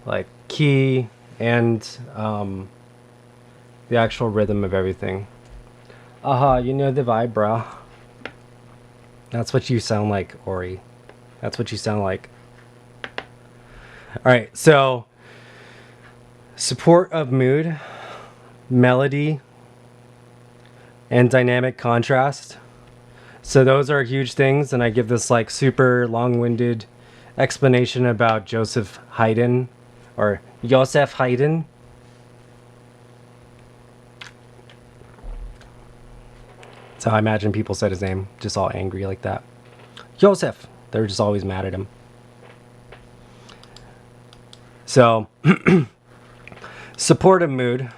like key and the actual rhythm of everything. Aha, you know the vibe, bro. That's what you sound like, Ori. That's what you sound like. Alright, so support of mood, melody, and dynamic contrast. So those are huge things, and I give this like super long-winded explanation about Joseph Haydn, or Joseph Haydn. That's how I imagine people said his name, just all angry like that. Joseph! They're just always mad at him. So, supportive mood.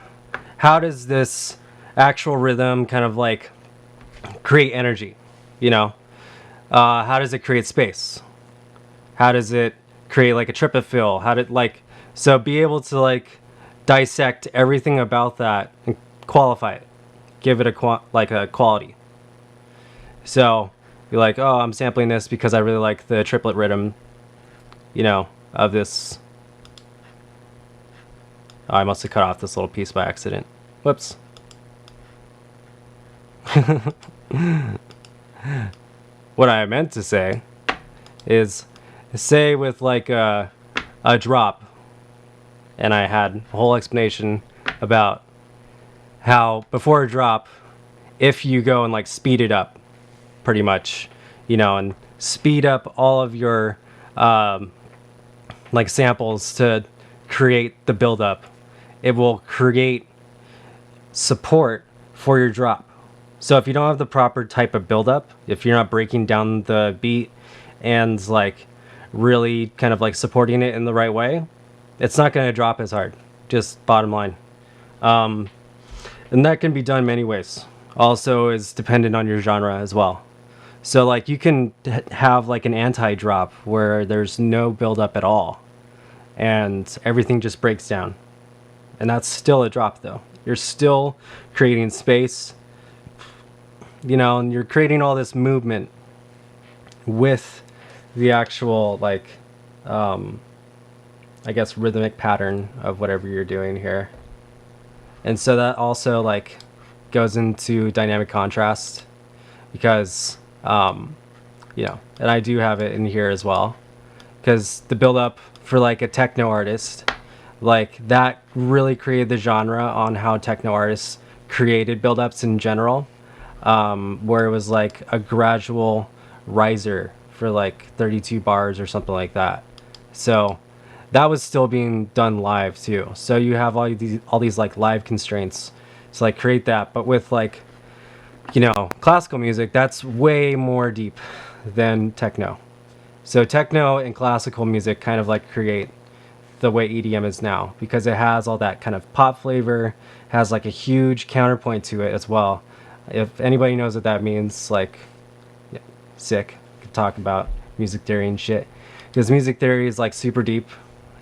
How does this actual rhythm kind of like create energy? You know, how does it create space? How does it create like a trip fill? How did like so be able to like dissect everything about that and qualify it, give it a like a quality. So you're like, oh, I'm sampling this because I really like the triplet rhythm, you know, of this. Oh, I must have cut off this little piece by accident. Whoops. What I meant to say is, say with like a drop, and I had a whole explanation about how before a drop, if you go and like speed it up, pretty much, you know, and speed up all of your like samples to create the buildup, it will create support for your drop. So if you don't have the proper type of buildup, if you're not breaking down the beat and like really kind of like supporting it in the right way, it's not going to drop as hard. Just bottom line. And that can be done many ways. Also is dependent on your genre as well. So like you can have like an anti-drop where there's no buildup at all and everything just breaks down. And that's still a drop though. You're still creating space, you know, and you're creating all this movement with the actual like I guess rhythmic pattern of whatever you're doing here. And so that also like goes into dynamic contrast because you know, and I do have it in here as well because the build up for like a techno artist, like that really created the genre on how techno artists created build-ups in general, where it was like a gradual riser for like 32 bars or something like that. So that was still being done live too. So you have all these like live constraints to like create that, but with like, you know, classical music, that's way more deep than techno. So techno and classical music kind of like create the way EDM is now because it has all that kind of pop flavor, has like a huge counterpoint to it as well. If anybody knows what that means, like, yeah, sick. Could talk about music theory and shit because music theory is like super deep.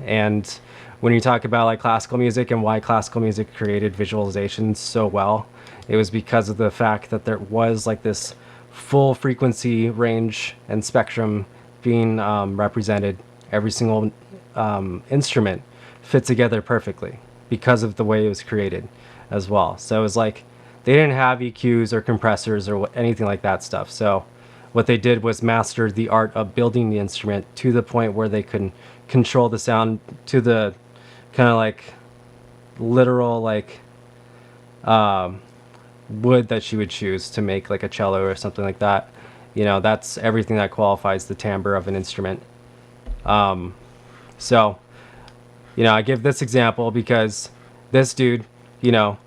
And when you talk about like classical music and why classical music created visualizations so well, it was because of the fact that there was like this full frequency range and spectrum being represented. Every single instrument fit together perfectly because of the way it was created as well. So it was like they didn't have EQs or compressors or anything like that stuff. So what they did was master the art of building the instrument to the point where they could control the sound to the kind of like literal like wood that she would choose to make like a cello or something like that. You know, that's everything that qualifies the timbre of an instrument. So, you know, I give this example because this dude, you know,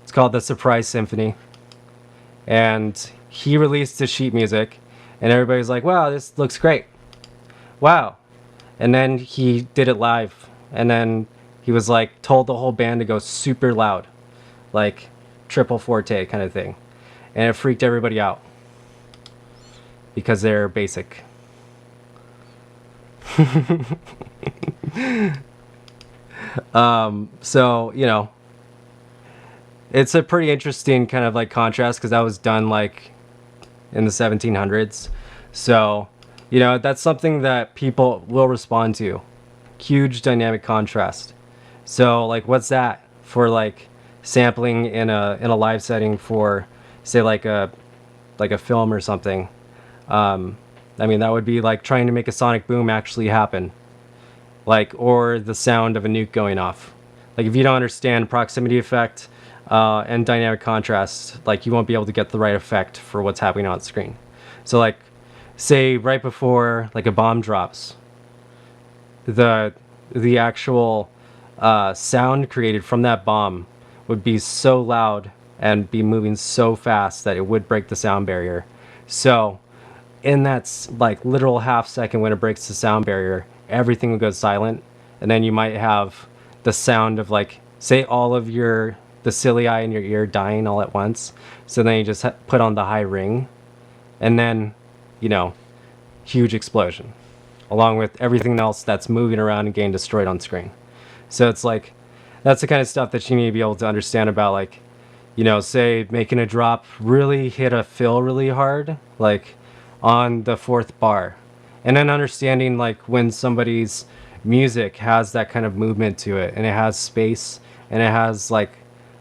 it's called the Surprise Symphony, and he released his sheet music, and everybody's like, wow, this looks great. Wow. And then he did it live, and then he was like, told the whole band to go super loud, like triple forte kind of thing. And it freaked everybody out because they're basic. So, you know, it's a pretty interesting kind of like contrast because that was done like in the 1700s. So, you know, that's something that people will respond to huge dynamic contrast. So like, what's that for like sampling in a live setting for, say, like a film or something? I mean, that would be like trying to make a sonic boom actually happen, like, or the sound of a nuke going off. Like, if you don't understand proximity effect and dynamic contrast, like, you won't be able to get the right effect for what's happening on screen. So like, say right before like a bomb drops, the actual sound created from that bomb would be so loud and be moving so fast that it would break the sound barrier. So in that like literal half second when it breaks the sound barrier, everything would go silent, and then you might have the sound of, like, say, all of the cilia in your ear dying all at once. So then you just put on the high ring, and then, you know, huge explosion, along with everything else that's moving around and getting destroyed on screen. So it's like, that's the kind of stuff that you need to be able to understand about, like, you know, say making a drop really hit a fill really hard, like on the fourth bar. And then understanding like when somebody's music has that kind of movement to it, and it has space, and it has like,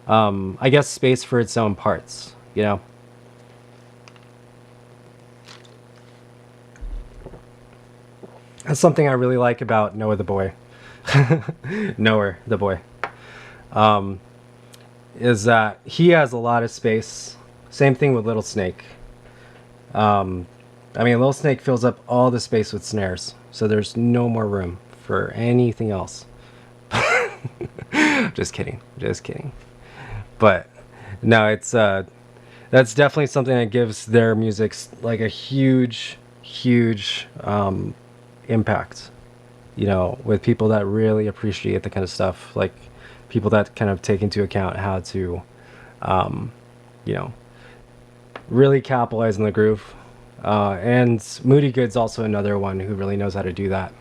I guess, space for its own parts, you know? That's something I really like about Noah the Boy. Noah the Boy. Is that he has a lot of space. Same thing with Little Snake. I mean, Little Snake fills up all the space with snares, so there's no more room for anything else. Just kidding. But no, it's that's definitely something that gives their music like a huge impact, you know, with people that really appreciate the kind of stuff, like people that kind of take into account how to, you know, really capitalize on the groove. And Moody Good's also another one who really knows how to do that.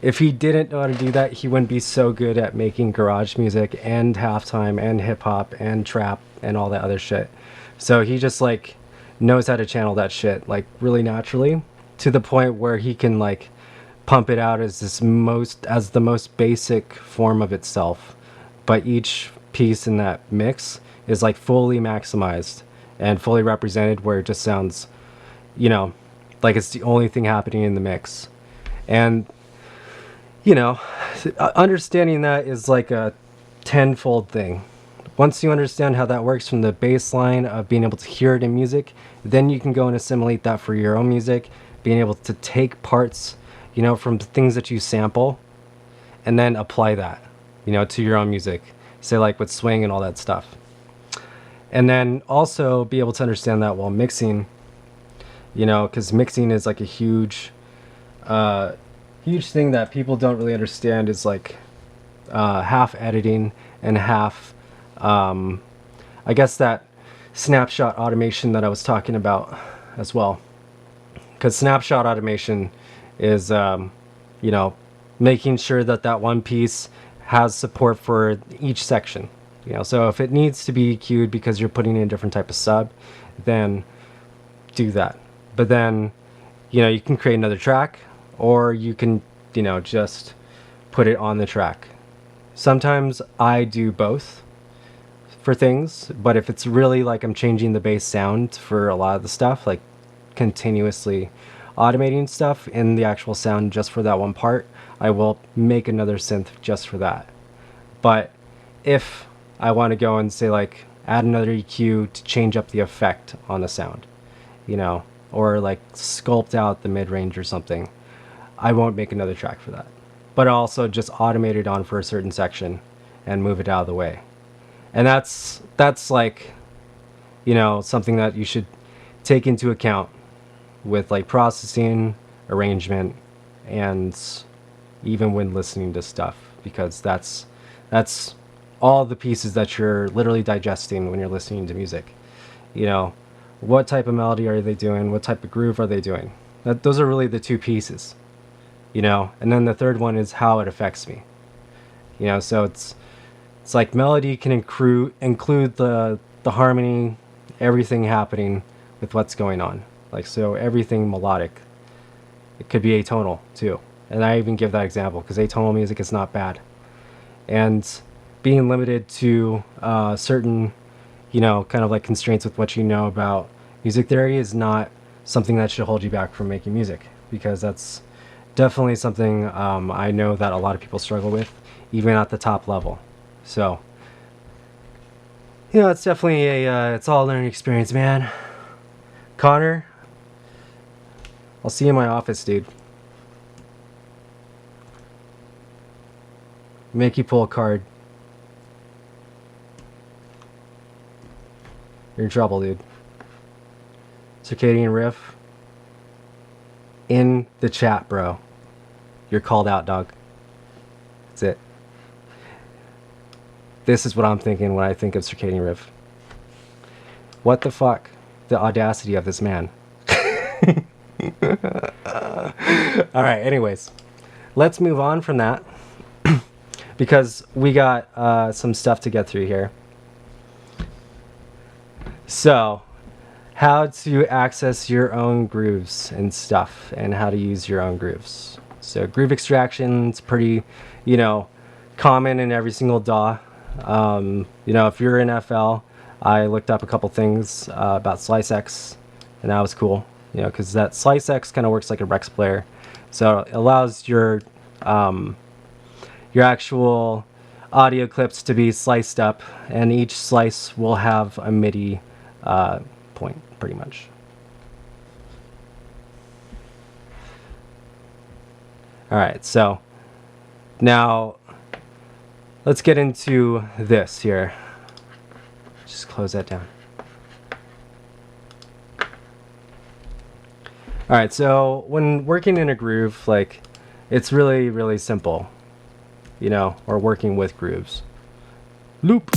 If he didn't know how to do that, he wouldn't be so good at making garage music and halftime and hip hop and trap and all that other shit. So he just like knows how to channel that shit like really naturally, to the point where he can like pump it out as the most basic form of itself, but each piece in that mix is like fully maximized and fully represented, where it just sounds, you know, like it's the only thing happening in the mix. And you know, understanding that is like a tenfold thing. Once you understand how that works from the baseline of being able to hear it in music, then you can go and assimilate that for your own music, being able to take parts, you know, from things that you sample, and then apply that, you know, to your own music, say like with swing and all that stuff. And then also be able to understand that while mixing, you know, because mixing is like a huge thing that people don't really understand, is like half editing and half, I guess, that snapshot automation that I was talking about as well. Because snapshot automation is, you know, making sure that that one piece has support for each section. You know, so if it needs to be EQ'd because you're putting in a different type of sub, then do that. But then, you know, you can create another track, or you can, you know, just put it on the track. Sometimes I do both for things, but if it's really like I'm changing the bass sound for a lot of the stuff, like continuously automating stuff in the actual sound just for that one part, I will make another synth just for that. But if I want to go and say like add another EQ to change up the effect on the sound, you know, or like sculpt out the mid-range or something, I won't make another track for that. But I'll also just automate it on for a certain section and move it out of the way. And that's like, you know, something that you should take into account with like processing, arrangement, and even when listening to stuff, because that's all the pieces that you're literally digesting when you're listening to music. You know, what type of melody are they doing? What type of groove are they doing? Those are really the two pieces, you know. And then the third one is how it affects me. You know, so it's like melody can include the harmony, everything happening with what's going on. Like, so everything melodic. It could be atonal too, And I even give that example because atonal music is not bad. And being limited to certain, kind of like constraints with what you know about music theory is not something that should hold you back from making music, because that's definitely something I know that a lot of people struggle with, even at the top level. So, it's definitely it's all a learning experience, man. Connor, I'll see you in my office, dude. Make you pull a card. You're in trouble, dude. Circadian Riff. In the chat, bro. You're called out, dog. That's it. This is what I'm thinking when I think of Circadian Riff. What the fuck? The audacity of this man. Alright, anyways. Let's move on from that. Because we got some stuff to get through here. So, how to access your own grooves and stuff, and how to use your own grooves. So, groove extraction is pretty, common in every single DAW. If you're in FL, I looked up a couple things about SliceX, and that was cool. Because that SliceX kind of works like a Rex player, so it allows your actual audio clips to be sliced up, and each slice will have a MIDI point, pretty much. Alright, so now let's get into this here. Just close that down. Alright, so when working in a groove, it's really, really simple. Or working with grooves. Loop.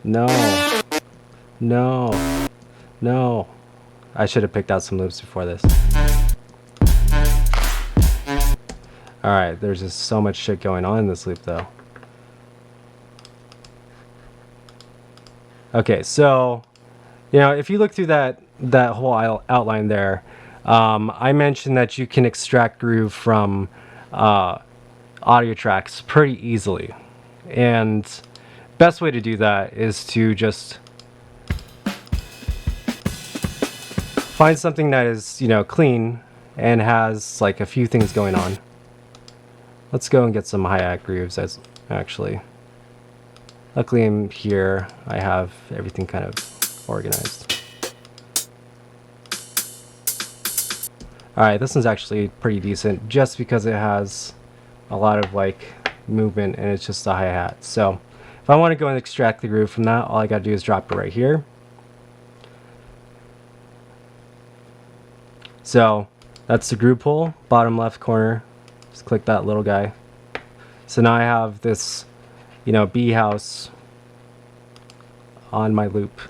No. I should have picked out some loops before this. Alright, there's just so much shit going on in this loop, though. Okay, so, if you look through that whole outline there, I mentioned that you can extract groove from audio tracks pretty easily. And best way to do that is to just find something that is, clean and has a few things going on. Let's go and get some hi-hat grooves, actually. Luckily in here I have everything kind of organized. Alright, this one's actually pretty decent just because it has a lot of movement and it's just a hi-hat. So if I want to go and extract the groove from that, all I gotta do is drop it right here. So that's the groove pull, bottom left corner. Just click that little guy. So now I have this, B house on my loop.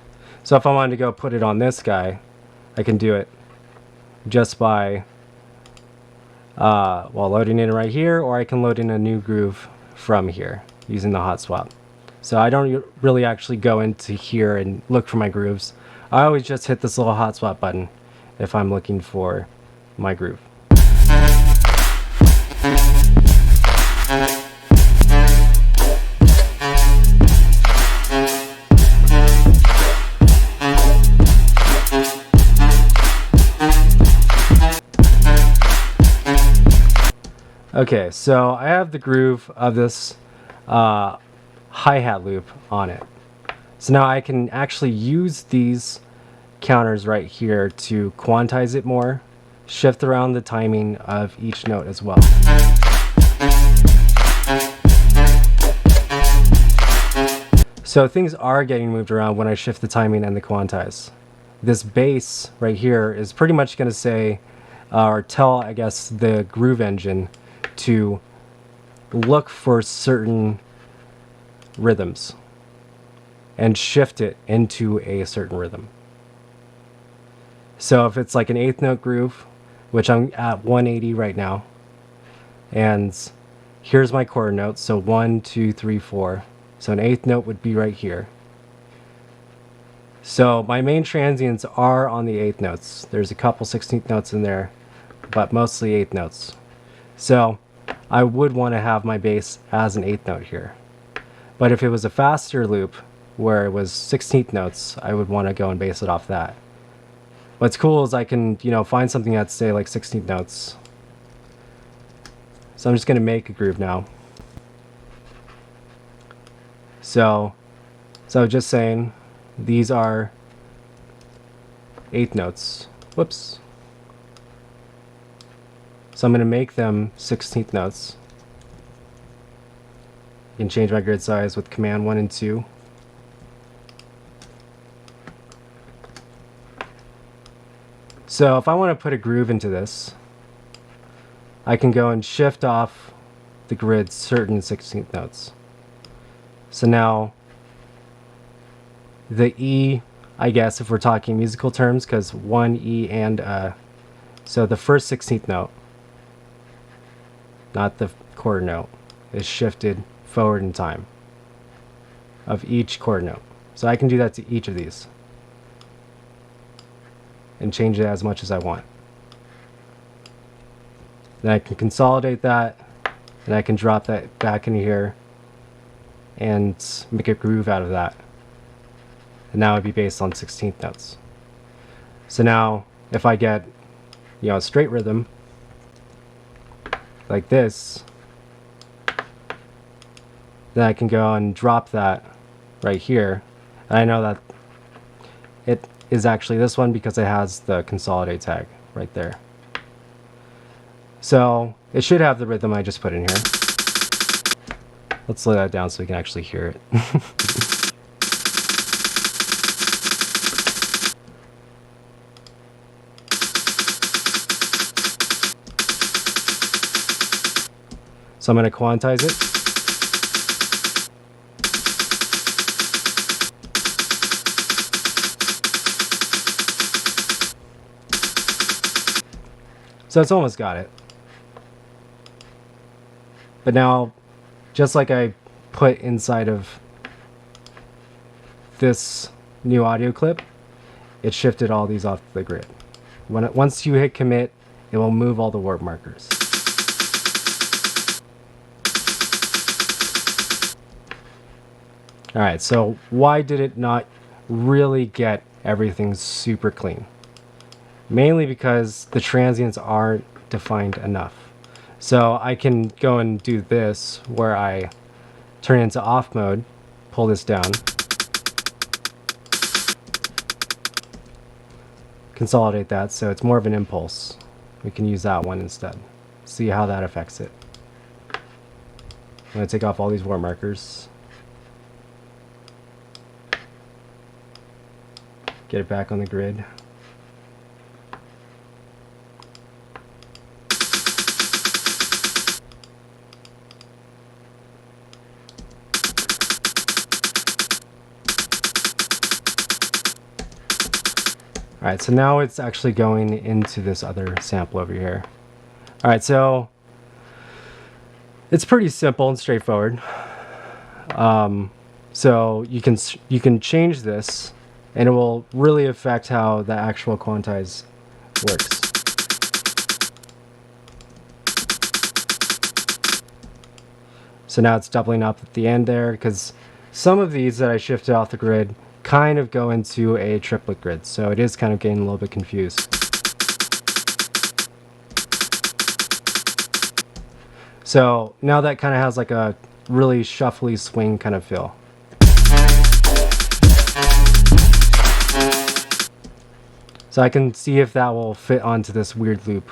So if I wanted to go put it on this guy, I can do it just by loading it right here, or I can load in a new groove from here using the hot swap. So I don't really actually go into here and look for my grooves. I always just hit this little hot swap button if I'm looking for my groove. Okay, so I have the groove of this hi-hat loop on it. So now I can actually use these counters right here to quantize it more, shift around the timing of each note as well. So things are getting moved around when I shift the timing and the quantize. This bass right here is pretty much going to say, or tell, I guess, the groove engine to look for certain rhythms and shift it into a certain rhythm. So if it's like an eighth note groove, which I'm at 180 right now, and here's my chord notes, so 1, 2, 3, 4. So an eighth note would be right here. So my main transients are on the 8th notes. There's a couple 16th notes in there, but mostly 8th notes. So I would want to have my bass as an 8th note here. But if it was a faster loop where it was 16th notes, I would want to go and base it off that. What's cool is I can, find something that's, say, like 16th notes. So I'm just going to make a groove now. So just saying, these are 8th notes. Whoops. So I'm going to make them 16th notes. You can change my grid size with command 1 and 2. So if I want to put a groove into this, I can go and shift off the grid certain 16th notes. So now the E, I guess if we're talking musical terms, because 1 E and so the first 16th note, not the quarter note, is shifted forward in time of each quarter note. So I can do that to each of these and change it as much as I want. Then I can consolidate that, and I can drop that back in here and make a groove out of that. And now it'd be based on 16th notes. So now if I get, a straight rhythm like this, then I can go and drop that right here. And I know that it is actually this one because it has the consolidate tag right there. So it should have the rhythm I just put in here. Let's slow that down so we can actually hear it. So I'm going to quantize it. So it's almost got it. But now, just like I put inside of this new audio clip, it shifted all these off the grid. Once you hit commit, it will move all the warp markers. Alright, so why did it not really get everything super clean? Mainly because the transients aren't defined enough. So I can go and do this where I turn it into off mode, pull this down, consolidate that so it's more of an impulse. We can use that one instead. See how that affects it. I'm going to take off all these warp markers. Get it back on the grid. Alright, so now it's actually going into this other sample over here. Alright, so it's pretty simple and straightforward. So you can change this, and it will really affect how the actual quantize works. So now it's doubling up at the end there, because some of these that I shifted off the grid kind of go into a triplet grid, so it is kind of getting a little bit confused. So now that kind of has like a really shuffly swing kind of feel. So I can see if that will fit onto this weird loop.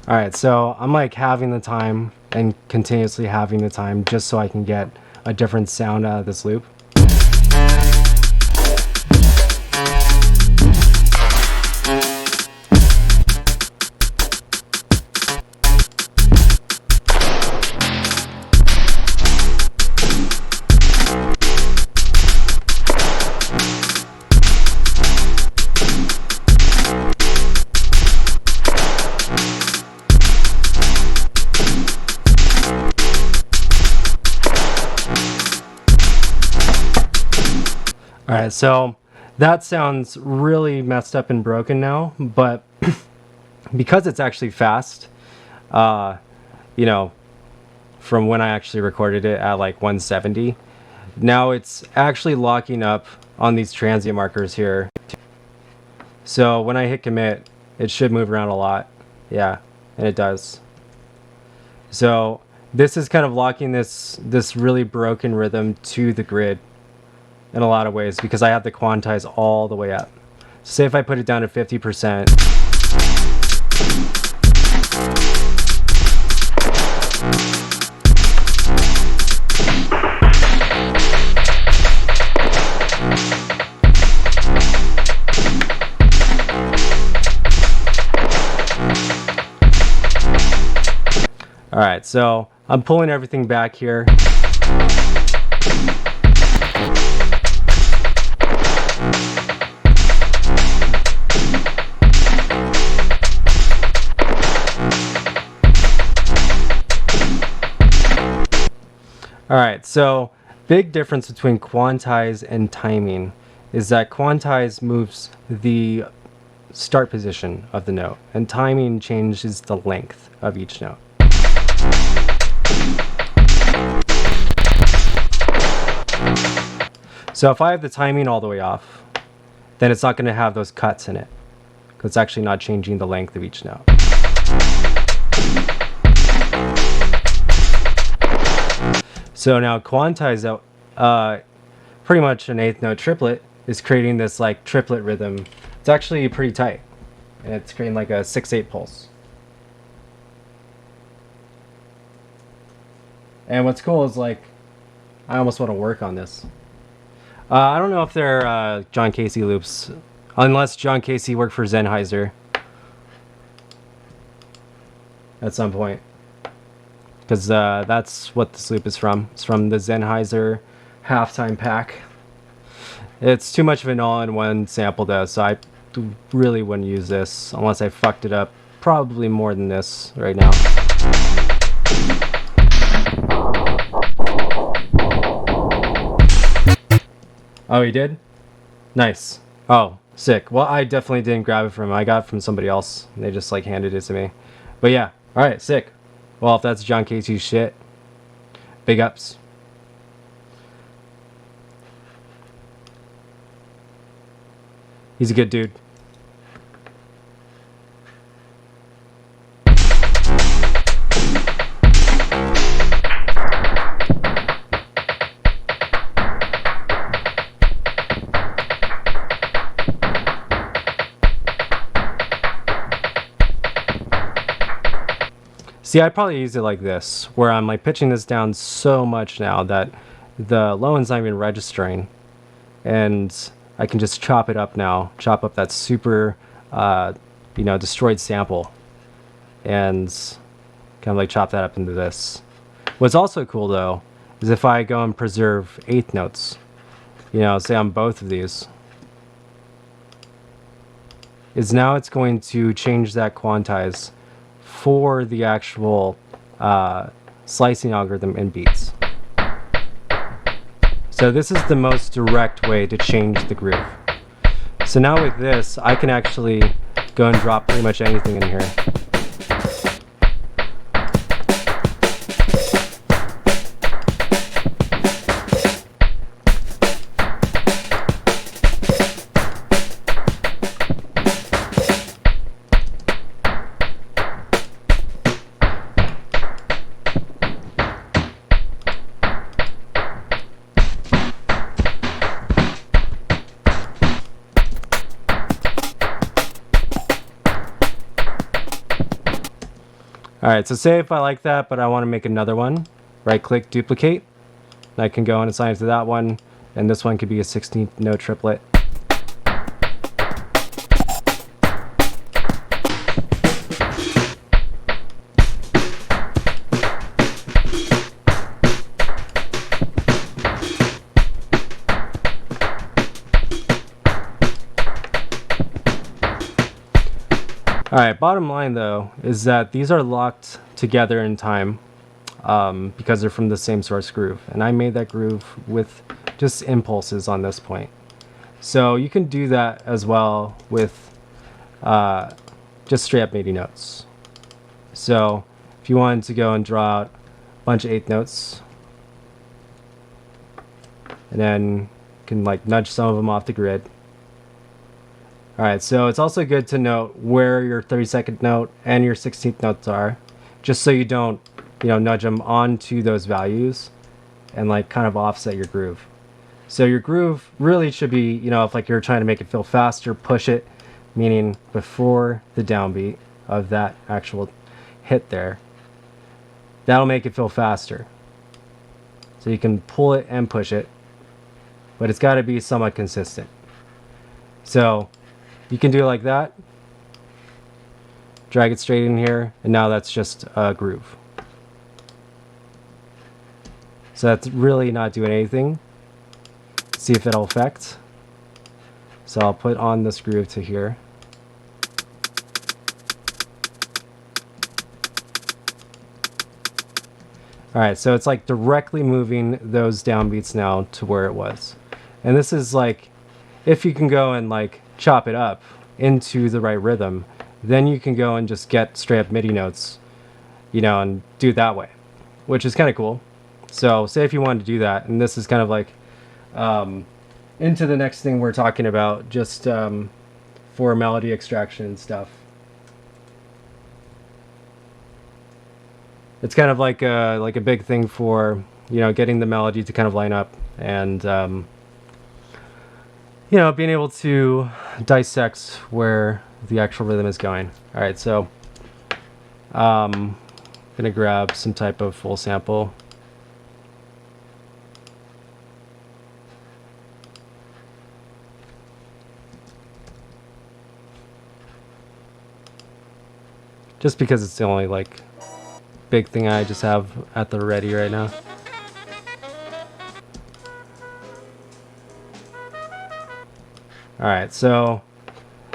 Alright, so I'm like having the time and continuously having the time just so I can get a different sound out of this loop. All right, so that sounds really messed up and broken now, but because it's actually fast, you know, from when I actually recorded it at like 170, now it's actually locking up on these transient markers here. So when I hit commit, it should move around a lot. Yeah, and it does. So this is kind of locking this really broken rhythm to the grid in a lot of ways because I have to quantize all the way up. So say if I put it down to 50%. All right, so I'm pulling everything back here. All right, so big difference between quantize and timing is that quantize moves the start position of the note, and timing changes the length of each note. So if I have the timing all the way off, then it's not going to have those cuts in it, because it's actually not changing the length of each note. So now quantize out, pretty much an eighth note triplet is creating this like triplet rhythm. It's actually pretty tight, and it's creating like a 6/8 pulse. And what's cool is like, I almost want to work on this. I don't know if they're John Casey loops, unless John Casey worked for Sennheiser at some point. Because that's what this loop is from. It's from the Sennheiser halftime pack. It's too much of an all-in-one sample though, so I really wouldn't use this unless I fucked it up probably more than this right now. Oh, he did? Nice. Oh, sick. Well, I definitely didn't grab it from him. I got it from somebody else. They just like handed it to me. But yeah, alright, sick. Well, if that's John Casey's shit, big ups. He's a good dude. See, I'd probably use it like this, where I'm like pitching this down so much now that the low end's not even registering, and I can just chop it up now, chop up that super, destroyed sample, and kind of like chop that up into this. What's also cool though, is if I go and preserve eighth notes, say on both of these, is now it's going to change that quantize for the actual slicing algorithm in beats. So this is the most direct way to change the groove. So now with this, I can actually go and drop pretty much anything in here. Alright, so say if I like that, but I want to make another one, right click, duplicate, and I can go and assign it to that one, and this one could be a 16th note triplet. Alright, bottom line though, is that these are locked together in time because they're from the same source groove. And I made that groove with just impulses on this point. So you can do that as well with just straight up MIDI notes. So if you wanted to go and draw out a bunch of eighth notes, and then you can like nudge some of them off the grid. All right, so it's also good to note where your 32nd note and your 16th notes are, just so you don't, nudge them onto those values and like kind of offset your groove. So your groove really should be, if like you're trying to make it feel faster, push it, meaning before the downbeat of that actual hit there. That'll make it feel faster. So you can pull it and push it, but it's got to be somewhat consistent. So you can do it like that, drag it straight in here, and now that's just a groove. So that's really not doing anything. See if it'll affect. So I'll put on this groove to here. All right, so it's like directly moving those downbeats now to where it was. And this is like, if you can go and like chop it up into the right rhythm, then you can go and just get straight up MIDI notes, and do it that way, which is kind of cool. So say if you wanted to do that, and this is kind of like into the next thing we're talking about, just for melody extraction and stuff. It's kind of like a big thing for, getting the melody to kind of line up and, being able to dissect where the actual rhythm is going. All right, so I'm gonna grab some type of full sample. Just because it's the only like big thing I just have at the ready right now. All right, so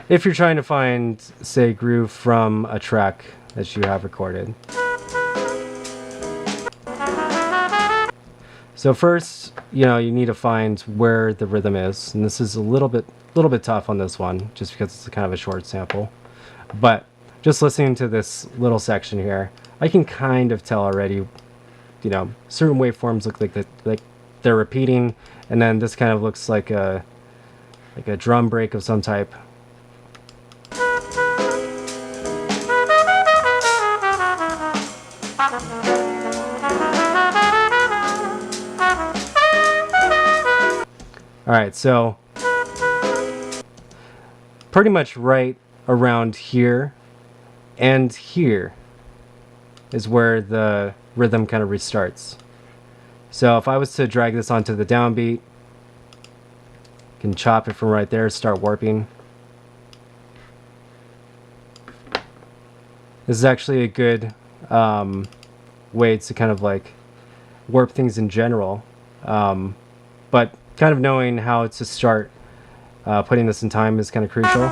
if you're trying to find, say, groove from a track that you have recorded. So first, you need to find where the rhythm is, and this is a little bit tough on this one, just because it's kind of a short sample. But just listening to this little section here, I can kind of tell already, certain waveforms look like they're repeating, and then this kind of looks like a drum break of some type. All right, so pretty much right around here and here is where the rhythm kind of restarts. So if I was to drag this onto the downbeat, I can chop it from right there, start warping. This is actually a good way to kind of like warp things in general, but kind of knowing how to start putting this in time is kind of crucial.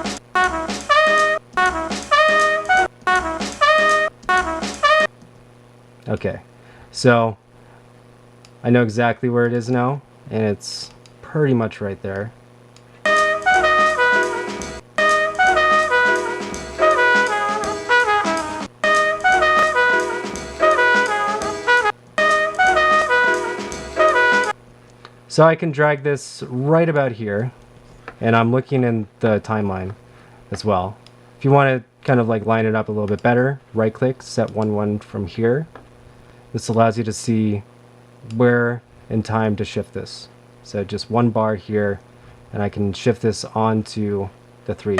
Okay, so I know exactly where it is now, and it's pretty much right there. So I can drag this right about here, and I'm looking in the timeline as well. If you want to kind of like line it up a little bit better, right click, set 1-1 from here. This allows you to see where in time to shift this. So just one bar here, and I can shift this onto the 3.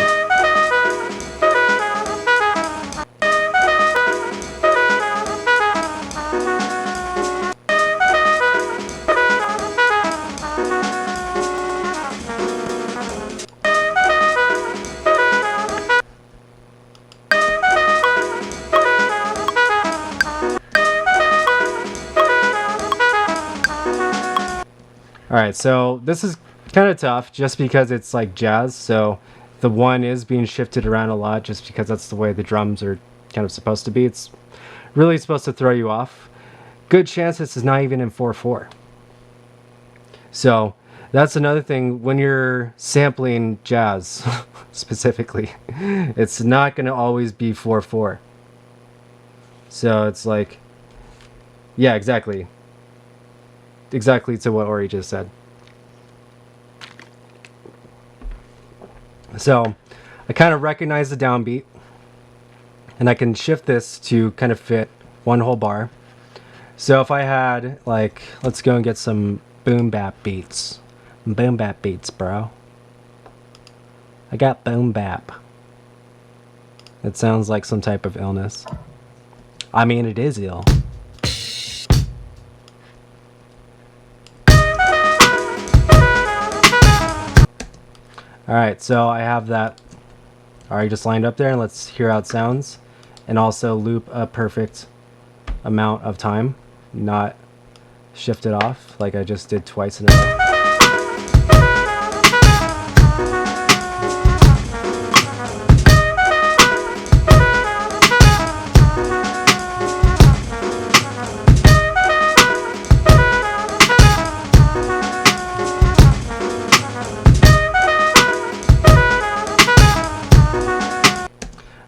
Alright, so this is kind of tough just because it's like jazz, so the 1 is being shifted around a lot just because that's the way the drums are kind of supposed to be. It's really supposed to throw you off. Good chance this is not even in 4/4. So That's another thing when you're sampling jazz specifically. It's not going to always be 4/4. So it's like, yeah, exactly. Exactly to what Ori just said. So I kind of recognize the downbeat, and I can shift this to kind of fit one whole bar. So if I had, like, let's go and get some boom bap beats. Boom bap beats, bro. I got boom bap. It sounds like some type of illness. I mean, it is ill. Alright, so I have that already just lined up there, and let's hear how it sounds. And also loop a perfect amount of time, not shift it off like I just did twice in a row.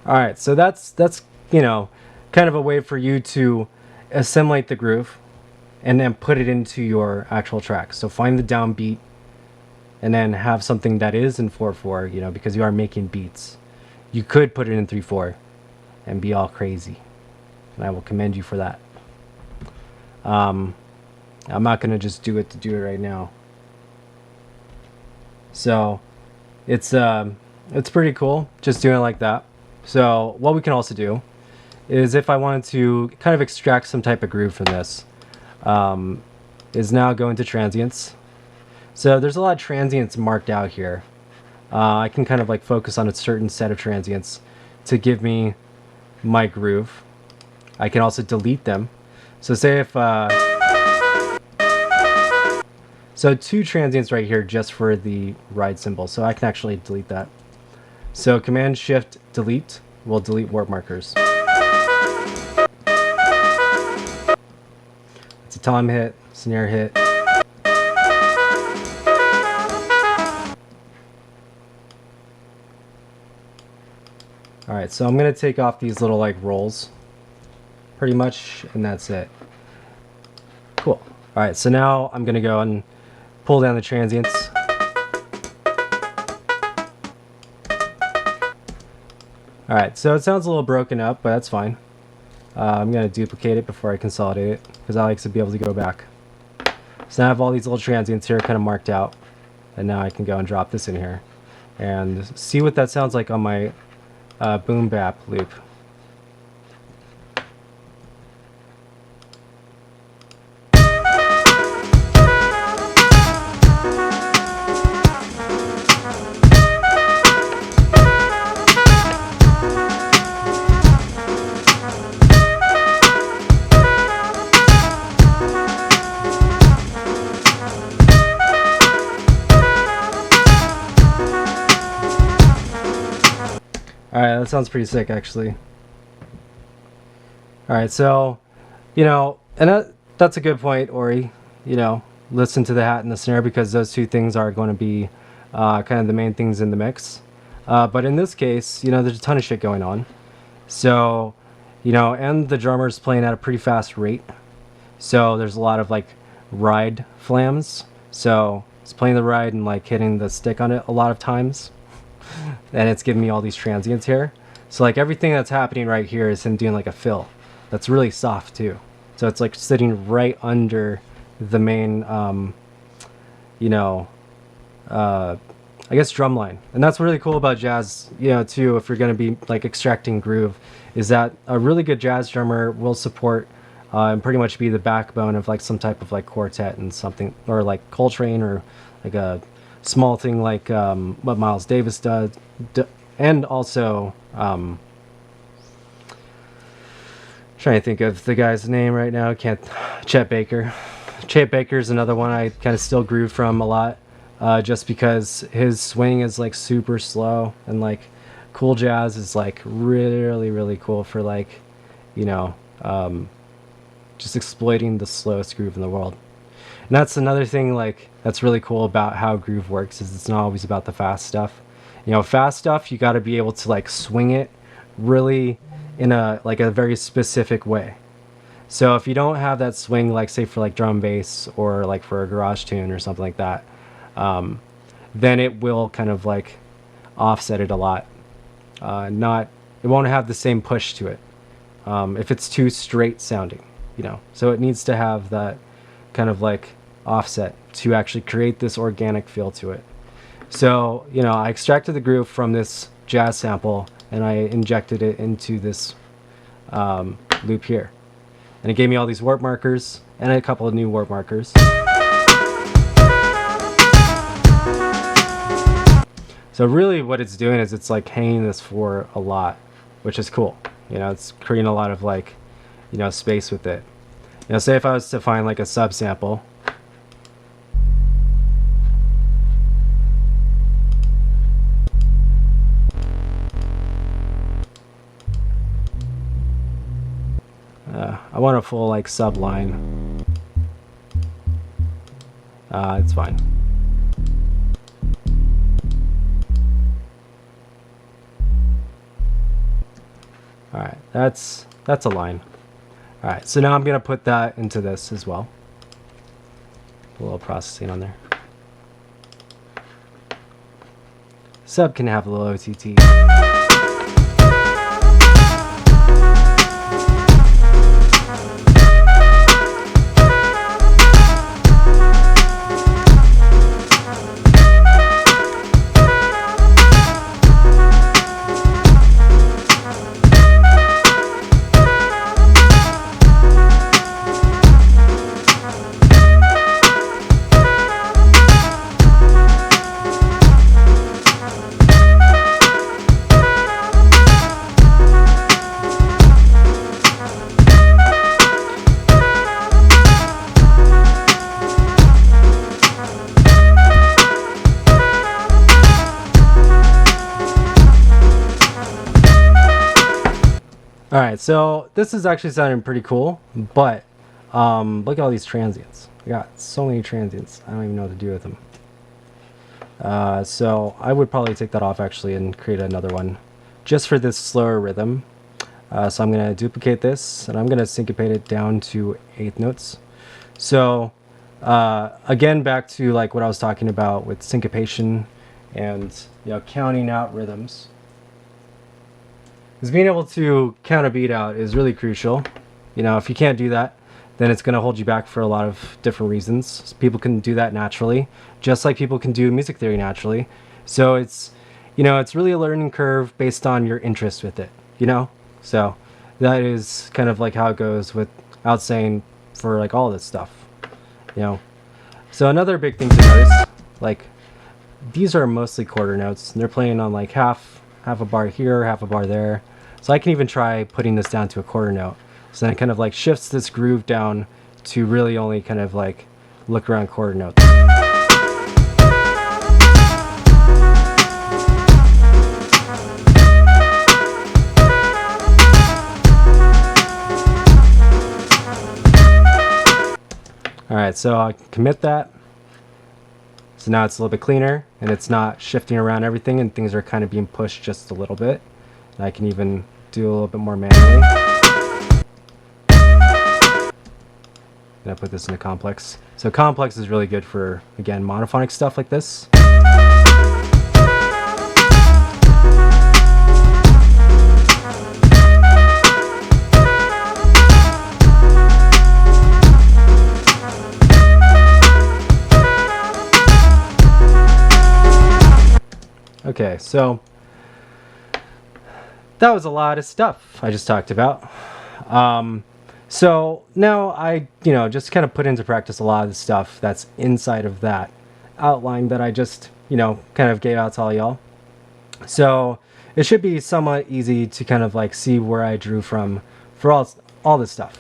Alright, so that's you know, kind of a way for you to assimilate the groove and then put it into your actual track. So find the downbeat and then have something that is in 4/4, you know, because you are making beats. You could put it in 3/4 and be all crazy, and I will commend you for that. I'm not gonna just do it to do it right now. So it's pretty cool just doing it like that. So what we can also do is, if I wanted to kind of extract some type of groove from this, is now go into transients. So there's a lot of transients marked out here. I can kind of like focus on a certain set of transients to give me my groove. I can also delete them. So say if so 2 transients right here just for the ride symbol, so I can actually delete that. So Command Shift Delete will delete warp markers. It's a tom hit, snare hit. Alright, so I'm going to take off these little like rolls pretty much, and that's it. Cool. Alright, so now I'm going to go and pull down the transients. Alright, so it sounds a little broken up, but that's fine. I'm going to duplicate it before I consolidate it, because I like to be able to go back. So now I have all these little transients here kind of marked out, and now I can go and drop this in here and see what that sounds like on my boom bap loop. Alright, that sounds pretty sick, actually. Alright, so, you know, and that's a good point, Ori. You know, listen to the hat and the snare, because those two things are going to be kind of the main things in the mix. But in this case, you know, there's a ton of shit going on. So, you know, and the drummer's playing at a pretty fast rate. So there's a lot of, like, ride flams. So it's playing the ride and, like, hitting the stick on it a lot of times. And it's giving me all these transients here. So like everything that's happening right here is him doing like a fill that's really soft too. So it's like sitting right under the main you know, I guess drum line. And that's really cool about jazz, you know, too, if you're going to be like extracting groove, is that a really good jazz drummer will support and pretty much be the backbone of like some type of like quartet and something, or like Coltrane, or like a small thing like what Miles Davis does, and also trying to think of the guy's name right now. Chet Baker. Chet Baker's another one I kind of still groove from a lot, just because his swing is like super slow, and like cool jazz is like really cool for like, you know, just exploiting the slowest groove in the world. And that's another thing, like that's really cool about how groove works, is it's not always about the fast stuff. You know, fast stuff, you got to be able to like swing it really in a like a very specific way. So if you don't have that swing, like say for like drum bass or like for a garage tune or something like that, then it will kind of like offset it a lot. Not, it won't have the same push to it if it's too straight sounding, you know. So it needs to have that kind of like offset to actually create this organic feel to it. So, you know, I extracted the groove from this jazz sample and I injected it into this loop here. And it gave me all these warp markers and a couple of new warp markers. So really what it's doing is it's like hanging this for a lot, which is cool. You know, it's creating a lot of like, you know, space with it. You know, say if I was to find like a subsample. I want a full like sub line. It's fine. All right, that's a line. All right, so now I'm gonna put that into this as well. A little processing on there. Sub can have a little OTT. All right, so this is actually sounding pretty cool, but look at all these transients. We got so many transients. I don't even know what to do with them. So I would probably take that off actually and create another one just for this slower rhythm. So I'm going to duplicate this and I'm going to syncopate it down to 8th notes. So again, back to like what I was talking about with syncopation and, you know, counting out rhythms. Because being able to count a beat out is really crucial. You know, if you can't do that, then it's going to hold you back for a lot of different reasons. People can do that naturally, just like people can do music theory naturally. So it's, you know, it's really a learning curve based on your interest with it, you know? So that is kind of like how it goes without saying for like all this stuff, you know? So another big thing to notice, like these are mostly quarter notes and they're playing on like half a bar here, half a bar there. So I can even try putting this down to a quarter note. So then it kind of like shifts this groove down to really only kind of like look around quarter notes. All right, so I can commit that. So now it's a little bit cleaner and it's not shifting around everything and things are kind of being pushed just a little bit. And I can even do a little bit more manually. And I put this in a complex. So complex is really good for, again, monophonic stuff like this. Okay, so that was a lot of stuff I just talked about. So now I, you know, just kind of put into practice a lot of the stuff that's inside of that outline that I just, you know, kind of gave out to all y'all. So it should be somewhat easy to kind of like see where I drew from for all this stuff.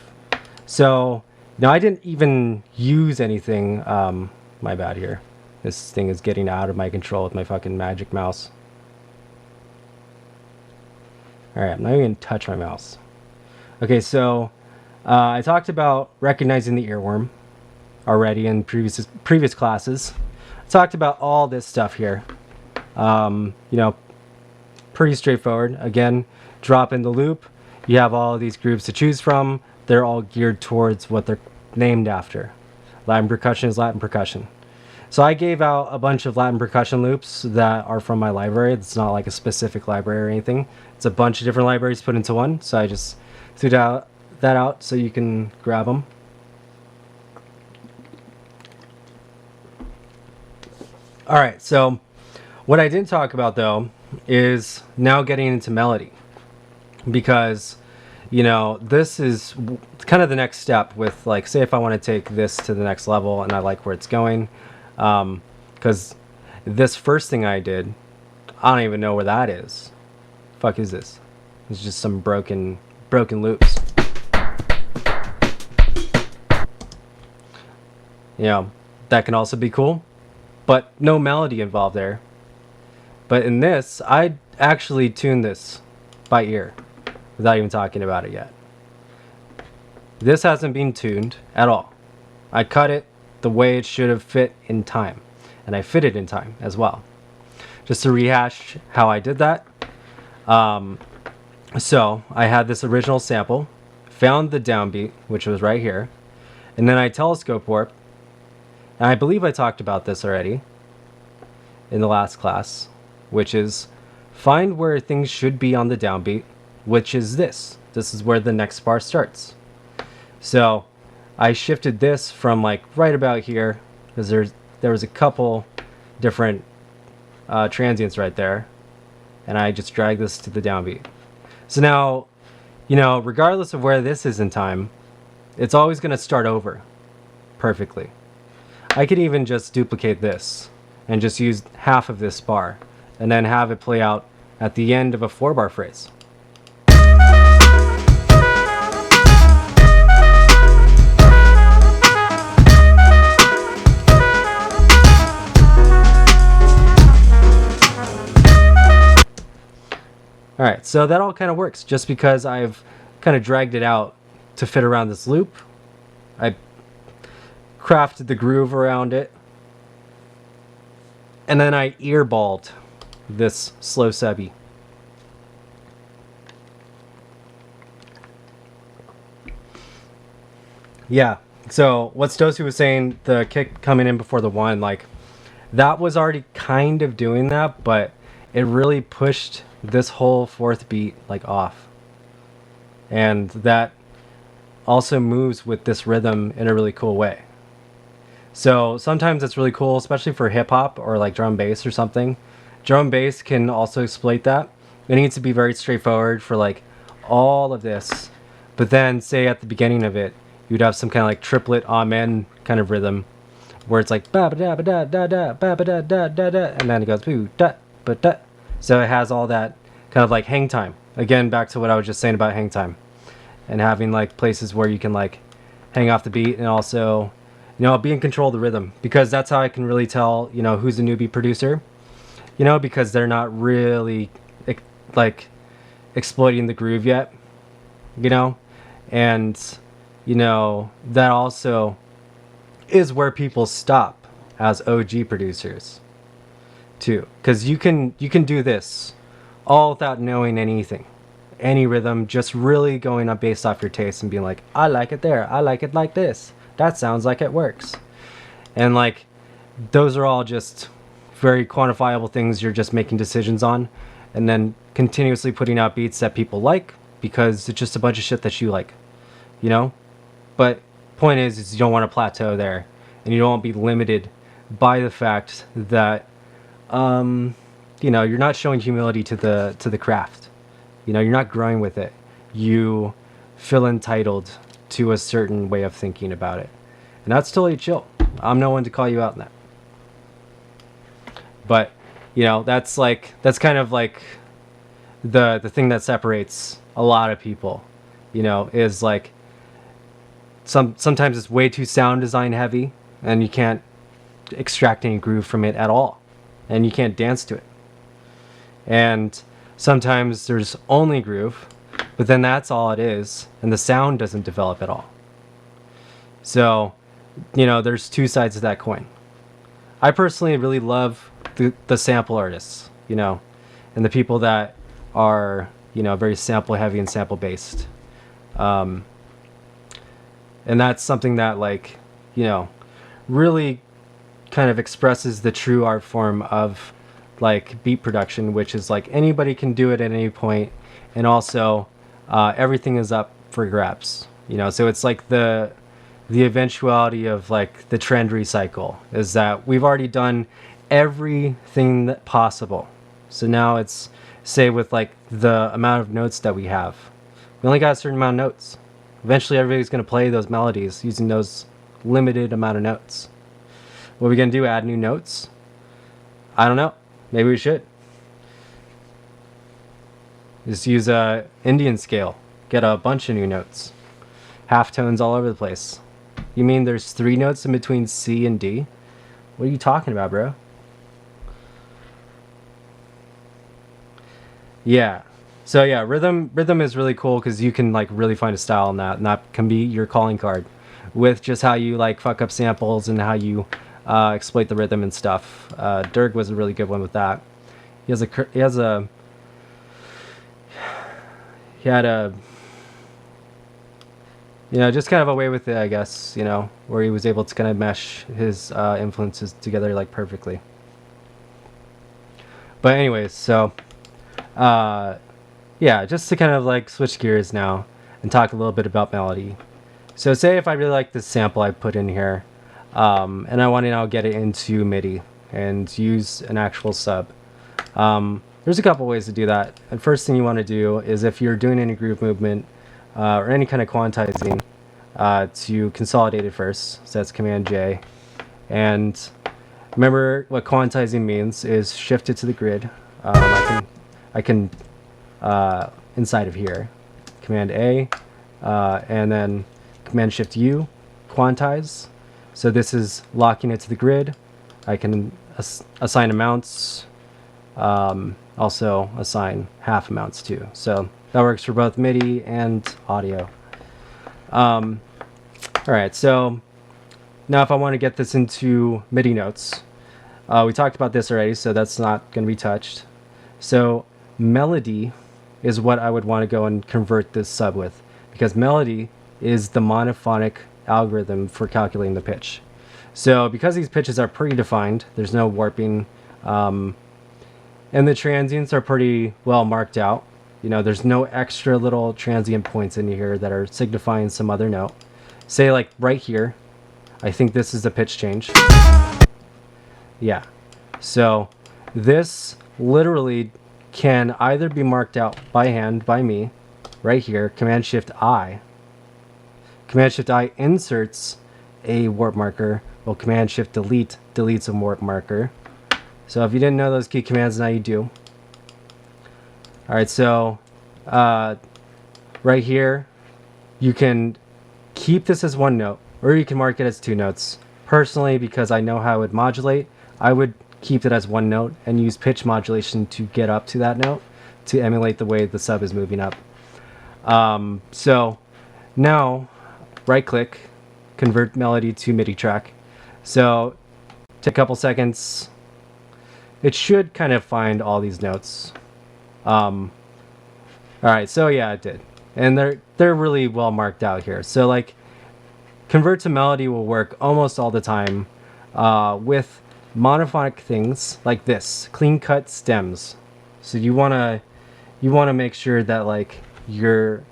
So now I didn't even use anything. My bad here. This thing is getting out of my control with my fucking magic mouse. Alright, I'm not even going to touch my mouse. Okay, so I talked about recognizing the earworm. already in previous classes. I talked about all this stuff here. You know, pretty straightforward. Again, drop in the loop. You have all of these grooves to choose from. They're all geared towards what they're named after. Latin percussion is Latin percussion. So I gave out a bunch of Latin percussion loops that are from my library. It's not like a specific library or anything. It's a bunch of different libraries put into one. So I just threw that out so you can grab them. All right, so what I didn't talk about though is now getting into melody, because you know, this is kind of the next step with, like, say if I want to take this to the next level and I like where it's going, because this first thing I did, I don't even know where that is. Fuck is this? It's just some broken loops. You know, that can also be cool, but no melody involved there. But in this, I actually tuned this by ear without even talking about it yet. This hasn't been tuned at all. I cut it the way it should have fit in time, and I fit it in time as well. Just to rehash how I did that. So I had this original sample, found the downbeat, which was right here, and then I telescope warped. And I believe I talked about this already in the last class, which is find where things should be on the downbeat, which is this. This is where the next bar starts. So I shifted this from like right about here, because there was a couple different transients right there, and I just dragged this to the downbeat. So now, you know, regardless of where this is in time, it's always going to start over perfectly. I could even just duplicate this and just use half of this bar and then have it play out at the end of a 4-bar phrase. Alright, so that all kind of works just because I've kind of dragged it out to fit around this loop. I crafted the groove around it, and then I earballed this slow subby. Yeah, so what Stocy was saying, the kick coming in before the 1, like, that was already kind of doing that, but it really pushed this whole 4th beat like off. And that also moves with this rhythm in a really cool way. So sometimes it's really cool, especially for hip hop or like drum bass or something. Drum bass can also exploit that. It needs to be very straightforward for like all of this. But then say at the beginning of it, you'd have some kind of like triplet amen kind of rhythm where it's like ba ba da ba da da da ba ba da da da da, and then it goes boo da ba da. So it has all that kind of like hang time. Again, back to what I was just saying about hang time and having like places where you can like hang off the beat and also, you know, be in control of the rhythm, because that's how I can really tell, you know, who's a newbie producer, you know, because they're not really like exploiting the groove yet, you know, and, you know, that also is where people stop as OG producers too, because you can do this all without knowing anything, any rhythm, just really going up based off your taste and being like, I like it there, I like it like this, that sounds like it works. And like those are all just very quantifiable things you're just making decisions on, and then continuously putting out beats that people like because it's just a bunch of shit that you like, you know. But point is you don't want to plateau there, and you don't want to be limited by the fact that you know, you're not showing humility to the craft. You know, you're not growing with it. You feel entitled to a certain way of thinking about it, and that's totally chill. I'm no one to call you out on that. But you know, that's kind of like the thing that separates a lot of people. You know, is like sometimes it's way too sound design heavy, and you can't extract any groove from it at all, and you can't dance to it. And sometimes there's only groove, but then that's all it is, and the sound doesn't develop at all. So you know, there's two sides to that coin. I personally really love the sample artists, you know, and the people that are, you know, very sample heavy and sample based. And that's something that, like, you know, really kind of expresses the true art form of like beat production, which is like anybody can do it at any point, and also everything is up for grabs, you know. So it's like the eventuality of like the trend recycle is that we've already done everything that possible. So now it's, say, with like the amount of notes that we have, we only got a certain amount of notes. Eventually everybody's going to play those melodies using those limited amount of notes. What are we going to do, add new notes? I don't know, maybe we should just use a Indian scale, get a bunch of new notes, half tones all over the place. You mean there's 3 notes in between C and D? What are you talking about, bro? Yeah. So yeah, rhythm is really cool because you can like really find a style in that, and that can be your calling card with just how you like fuck up samples and how you exploit the rhythm and stuff. Dirk was a really good one with that. He had a you know, just kind of a way with it, I guess, you know, where he was able to kind of mesh his influences together like perfectly. But anyways, so yeah, just to kind of like switch gears now and talk a little bit about melody. So say if I really like this sample I put in here, and I want to now get it into MIDI and use an actual sub. There's a couple ways to do that. And first thing you want to do is, if you're doing any groove movement or any kind of quantizing, to consolidate it first. So that's Command J. And remember what quantizing means is shift it to the grid. I can inside of here, Command A, and then Command Shift U, quantize. So this is locking it to the grid. I can assign amounts, also assign half amounts too. So that works for both MIDI and audio. All right, so now if I want to get this into MIDI notes, we talked about this already, so that's not going to be touched. So melody is what I would want to go and convert this sub with, because melody is the monophonic algorithm for calculating the pitch. So because these pitches are predefined, there's no warping, and the transients are pretty well marked out. You know, there's no extra little transient points in here that are signifying some other note. Say like right here, I think this is the pitch change. Yeah. So this literally can either be marked out by hand by me, right here, Command Shift I. Command Shift I inserts a warp marker, while Command Shift Delete deletes a warp marker. So if you didn't know those key commands, now you do. Alright, so right here, you can keep this as one note, or you can mark it as 2 notes. Personally, because I know how it would modulate, I would keep it as 1 note and use pitch modulation to get up to that note to emulate the way the sub is moving up. So now, right click, convert melody to MIDI track. So take a couple seconds. It should kind of find all these notes. All right, so yeah, it did, and they're really well marked out here. So like, convert to melody will work almost all the time with monophonic things like this, clean cut stems. So you wanna make sure that like you're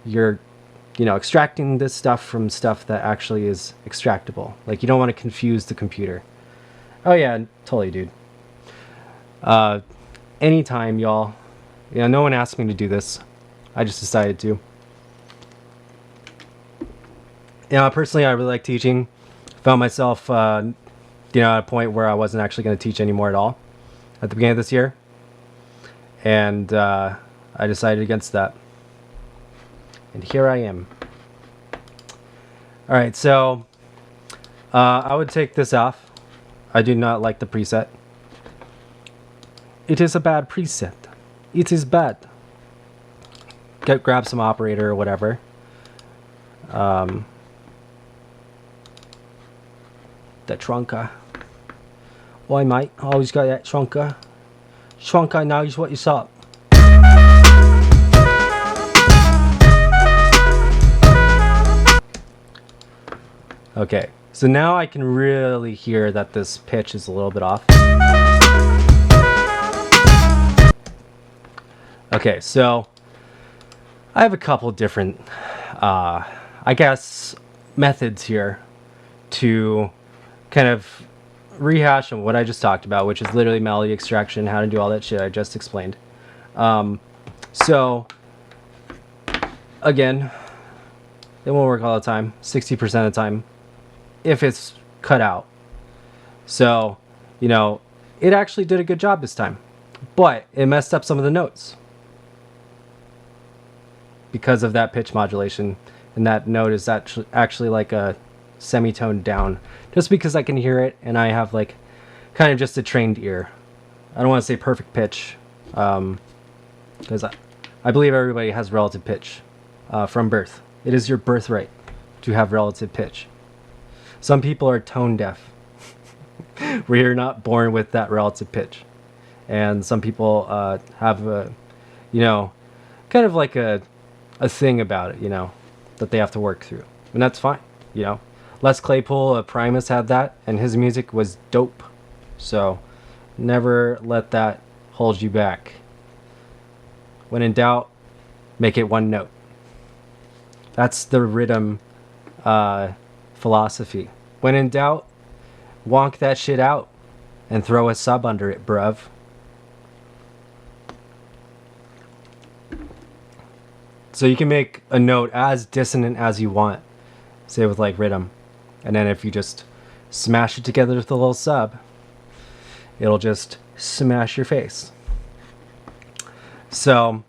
you know, extracting this stuff from stuff that actually is extractable. Like, you don't want to confuse the computer. Oh yeah, totally, dude. Anytime, y'all. You know, no one asked me to do this. I just decided to. You know, personally, I really like teaching. Found myself, you know, at a point where I wasn't actually going to teach anymore at all at the beginning of this year. And I decided against that. And here I am. All right, so I would take this off. I do not like the preset. It is a bad preset. It is bad. Grab some operator or whatever. The trunker. Why, mate? Always got that trunker. Trunker knows what is up. Okay, so now I can really hear that this pitch is a little bit off. Okay, so I have a couple different, I guess, methods here to kind of rehash on what I just talked about, which is literally melody extraction, how to do all that shit I just explained. So, again, it won't work all the time, 60% of the time, if it's cut out. So, you know, it actually did a good job this time, but it messed up some of the notes because of that pitch modulation, and that note is actually like a semitone down, just because I can hear it and I have like kind of just a trained ear. I don't want to say perfect pitch, because I believe everybody has relative pitch from birth. It is your birthright to have relative pitch. Some people are tone deaf. We're not born with that relative pitch, and some people have a, you know, kind of like a thing about it, you know, that they have to work through, and that's fine, you know. Les Claypool of Primus had that, and his music was dope. So never let that hold you back. When in doubt, make it one note. That's the rhythm philosophy. When in doubt, wonk that shit out and throw a sub under it, bruv. So you can make a note as dissonant as you want, say with like rhythm, and then if you just smash it together with a little sub, it'll just smash your face. So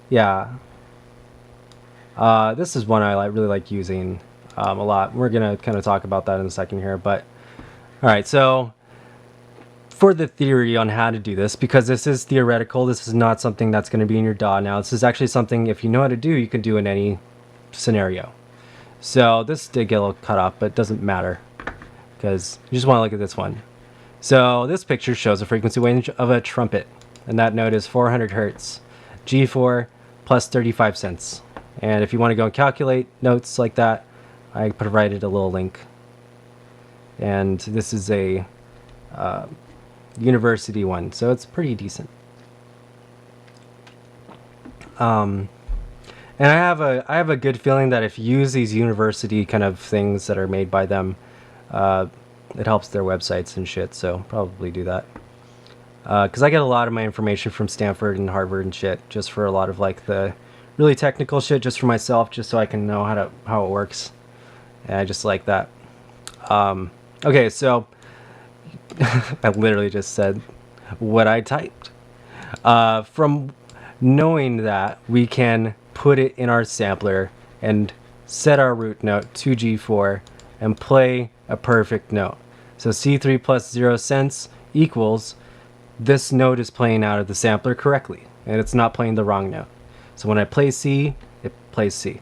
yeah, this is one I really like using a lot. We're gonna kind of talk about that in a second here, but all right, so for the theory on how to do this, because this is theoretical, this is not something that's going to be in your DAW now. This is actually something, if you know how to do, you can do in any scenario. So this did get a little cut off, but it doesn't matter, because you just want to look at this one. So this picture shows a frequency range of a trumpet, and that note is 400 hertz, G4 plus 35 cents. And if you want to go and calculate notes like that, I provided a little link. And this is a university one, so it's pretty decent. And I have a good feeling that if you use these university kind of things that are made by them, it helps their websites and shit. So probably do that, because I get a lot of my information from Stanford and Harvard and shit, just for a lot of like the really technical shit, just for myself, just so I can know how it works. And I just like that. Okay, so I literally just said what I typed. From knowing that, we can put it in our sampler and set our root note to G4 and play a perfect note. So C3 plus 0 cents equals this note is playing out of the sampler correctly, and it's not playing the wrong note. So when I play C, it plays C.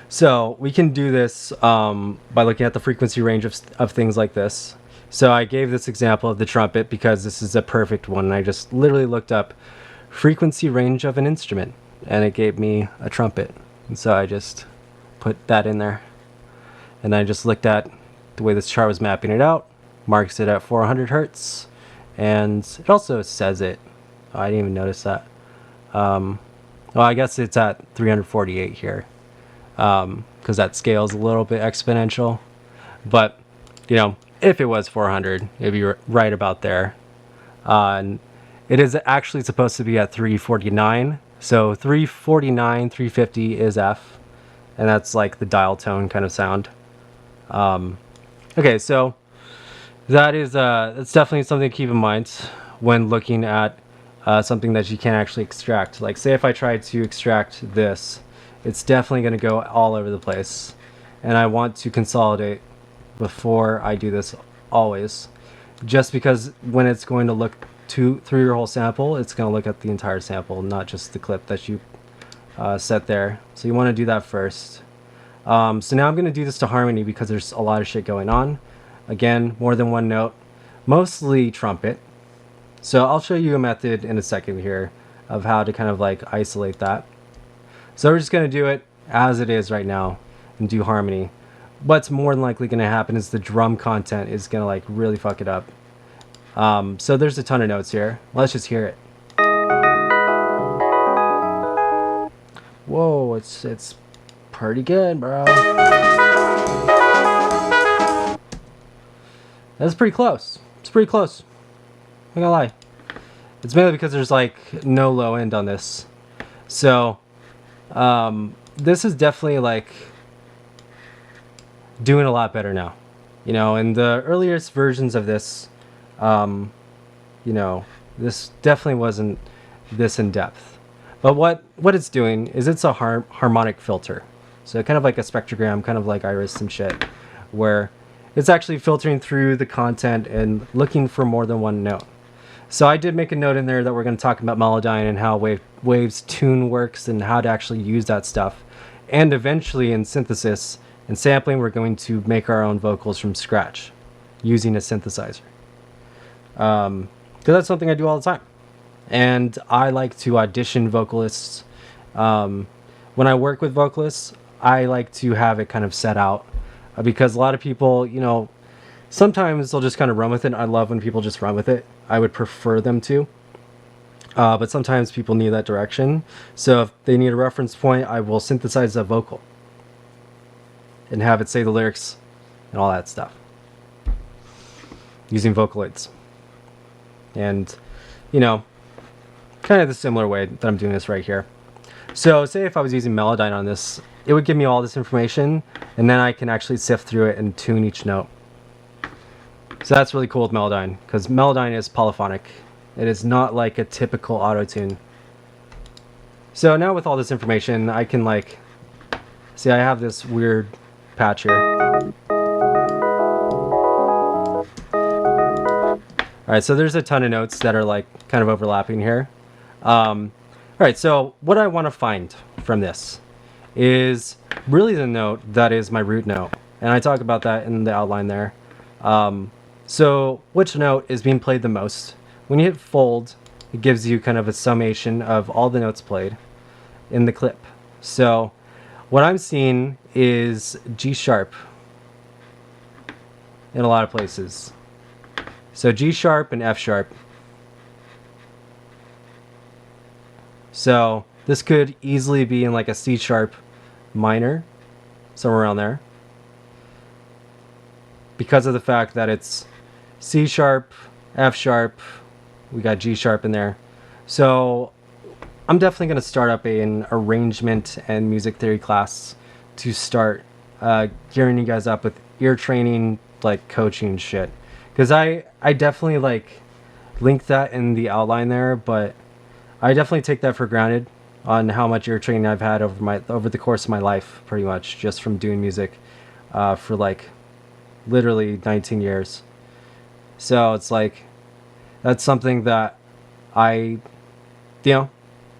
So we can do this by looking at the frequency range of things like this. So I gave this example of the trumpet because this is a perfect one. And I just literally looked up frequency range of an instrument, and it gave me a trumpet. And so I just put that in there. And I just looked at the way this chart was mapping it out, marks it at 400 hertz, and it also says it. Oh, I didn't even notice that. Well, I guess it's at 348 here, because that scale is a little bit exponential. But, you know, if it was 400, it'd be right about there. And it is actually supposed to be at 349. So 349, 350 is F, and that's like the dial tone kind of sound. Okay, so that is that's definitely something to keep in mind when looking at something that you can't actually extract. Like, say if I tried to extract this, it's definitely going to go all over the place, and I want to consolidate before I do this always, just because when it's going to look through your whole sample, it's going to look at the entire sample, not just the clip that you set there. So you want to do that first. So now I'm going to do this to harmony because there's a lot of shit going on. Again, more than one note, mostly trumpet. So I'll show you a method in a second here of how to kind of like isolate that. So we're just going to do it as it is right now and do harmony. What's more than likely going to happen is the drum content is going to like really fuck it up. So there's a ton of notes here. Let's just hear it. Whoa, it's pretty good, bro. That's pretty close. It's pretty close. I'm not gonna lie. It's mainly because there's like no low end on this. So this is definitely like doing a lot better now. You know, in the earliest versions of this, you know, this definitely wasn't this in depth. But what it's doing is it's a harmonic filter. So kind of like a spectrogram, kind of like Iris and shit, where it's actually filtering through the content and looking for more than one note. So I did make a note in there that we're going to talk about Melodyne and how Waves tune works and how to actually use that stuff. And eventually in synthesis and sampling, we're going to make our own vocals from scratch using a synthesizer. Because that's something I do all the time. And I like to audition vocalists. When I work with vocalists, I like to have it kind of set out because a lot of people, you know, sometimes they'll just kind of run with it. I love when people just run with it. I would prefer them to. But sometimes people need that direction. So if they need a reference point, I will synthesize a vocal and have it say the lyrics and all that stuff using Vocaloids. And, you know, kind of the similar way that I'm doing this right here. So say if I was using Melodyne on this, it would give me all this information and then I can actually sift through it and tune each note. So that's really cool with Melodyne because Melodyne is polyphonic. It is not like a typical auto-tune. So now with all this information, I can like, see I have this weird patch here. Alright, so there's a ton of notes that are like kind of overlapping here. Alright, so what I want to find from this is really the note that is my root note. And I talk about that in the outline there. So which note is being played the most? When you hit fold, it gives you kind of a summation of all the notes played in the clip. So what I'm seeing is G sharp in a lot of places. So G sharp and F sharp. So this could easily be in like a C sharp minor, somewhere around there. Because of the fact that it's C sharp, F sharp, we got G sharp in there. So I'm definitely going to start up an arrangement and music theory class to start gearing you guys up with ear training, like coaching shit. Because I definitely like link that in the outline there, but I definitely take that for granted on how much ear training I've had over the course of my life, pretty much, just from doing music for like literally 19 years. So it's like, that's something that I, you know,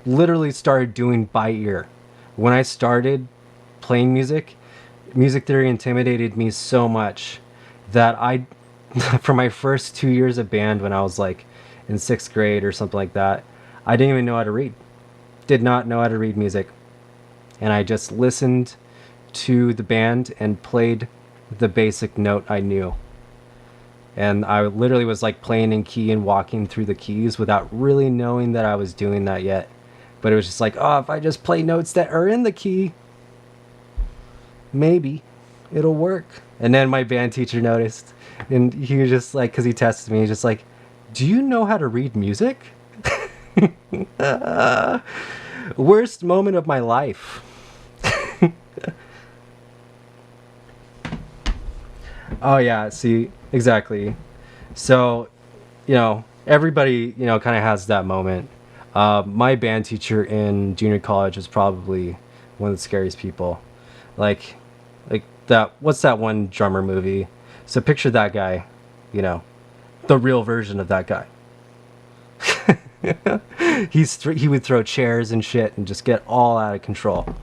literally started doing by ear. When I started playing music, music theory intimidated me so much that I, for my first 2 years of band when I was like in 6th grade or something like that, I didn't even know how to read. Did not know how to read music. And I just listened to the band and played the basic note I knew. And I literally was like playing in key and walking through the keys without really knowing that I was doing that yet. But it was just like, oh, if I just play notes that are in the key, maybe it'll work. And then my band teacher noticed, and he was just like, because he tested me, he's just like, do you know how to read music? Worst moment of my life. Oh yeah, see, exactly. So, you know, everybody, you know, kind of has that moment. My band teacher in junior college was probably one of the scariest people. Like that, what's that one drummer movie? So picture that guy, you know, the real version of that guy. He would throw chairs and shit and just get all out of control.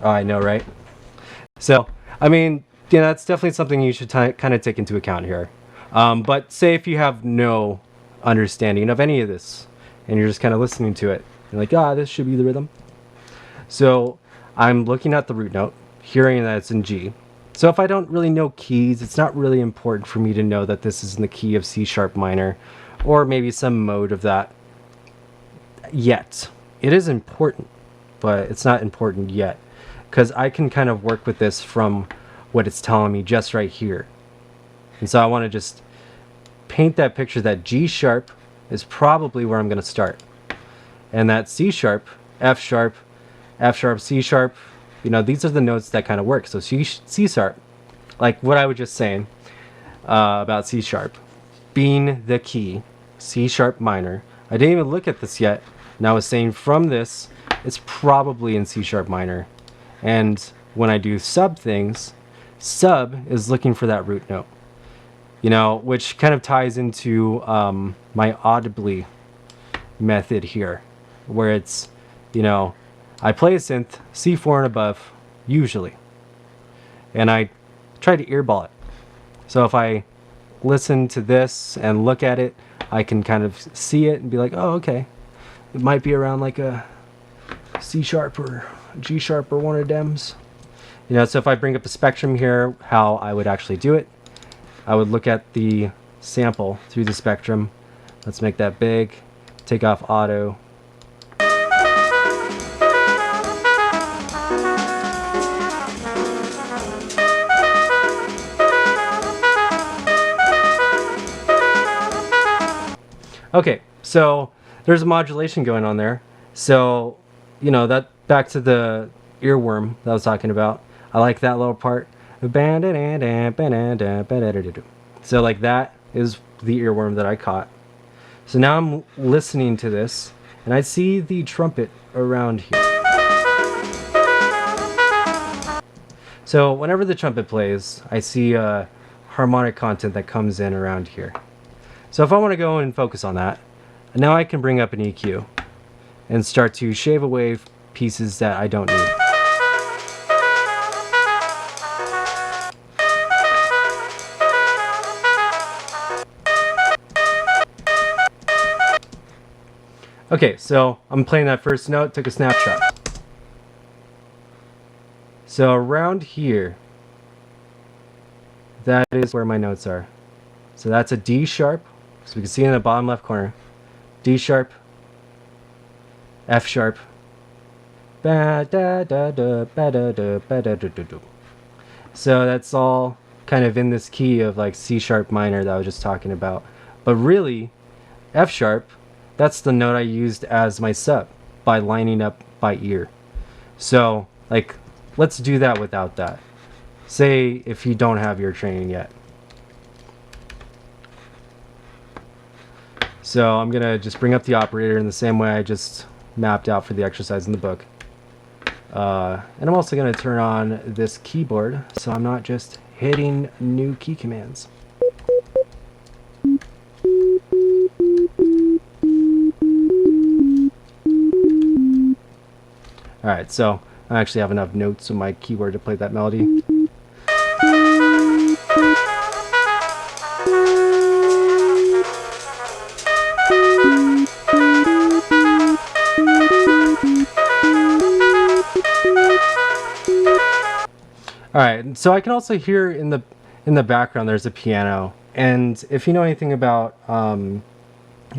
Oh, I know, right? So, I mean, yeah, that's definitely something you should kind of take into account here. But say if you have no understanding of any of this, and you're just kind of listening to it, you're like, ah, this should be the rhythm. So I'm looking at the root note, hearing that it's in G. So if I don't really know keys, it's not really important for me to know that this is in the key of C sharp minor, or maybe some mode of that yet. It is important, but it's not important yet, because I can kind of work with this from what it's telling me just right here. And so I want to just paint that picture that G sharp is probably where I'm going to start. And that C sharp, F sharp, F sharp, C sharp, you know, these are the notes that kind of work. So C sharp, like what I was just saying about C sharp, being the key, C sharp minor. I didn't even look at this yet. And I was saying from this, it's probably in C sharp minor. And when I do sub things, sub is looking for that root note, you know, which kind of ties into my audibly method here, where it's, you know, I play a synth C4 and above usually, and I try to earball it. So if I listen to this and look at it, I can kind of see it and be like, oh, okay, it might be around like a C sharp or G sharp or one of them's. You know, so if I bring up the spectrum here, how I would actually do it, I would look at the sample through the spectrum. Let's make that big, take off auto. Okay, so there's a modulation going on there. So, you know, that back to the earworm that I was talking about. I like that little part. So like that is the earworm that I caught. So now I'm listening to this and I see the trumpet around here. So whenever the trumpet plays, I see harmonic content that comes in around here. So if I want to go and focus on that, now I can bring up an EQ and start to shave away pieces that I don't need. Okay, so I'm playing that first note, took a snapshot. So around here, that is where my notes are. So that's a D sharp, so we can see in the bottom left corner, D sharp, F sharp, ba da da da ba da da ba da da da da. So that's all kind of in this key of like C sharp minor that I was just talking about. But really, F sharp, that's the note I used as my sub by lining up by ear. So like, let's do that without that. Say if you don't have your training yet. So I'm gonna just bring up the operator in the same way I just mapped out for the exercise in the book. And I'm also gonna turn on this keyboard so I'm not just hitting new key commands. Alright, so I actually have enough notes on my keyboard to play that melody. Alright, so I can also hear in the background there's a piano. And if you know anything about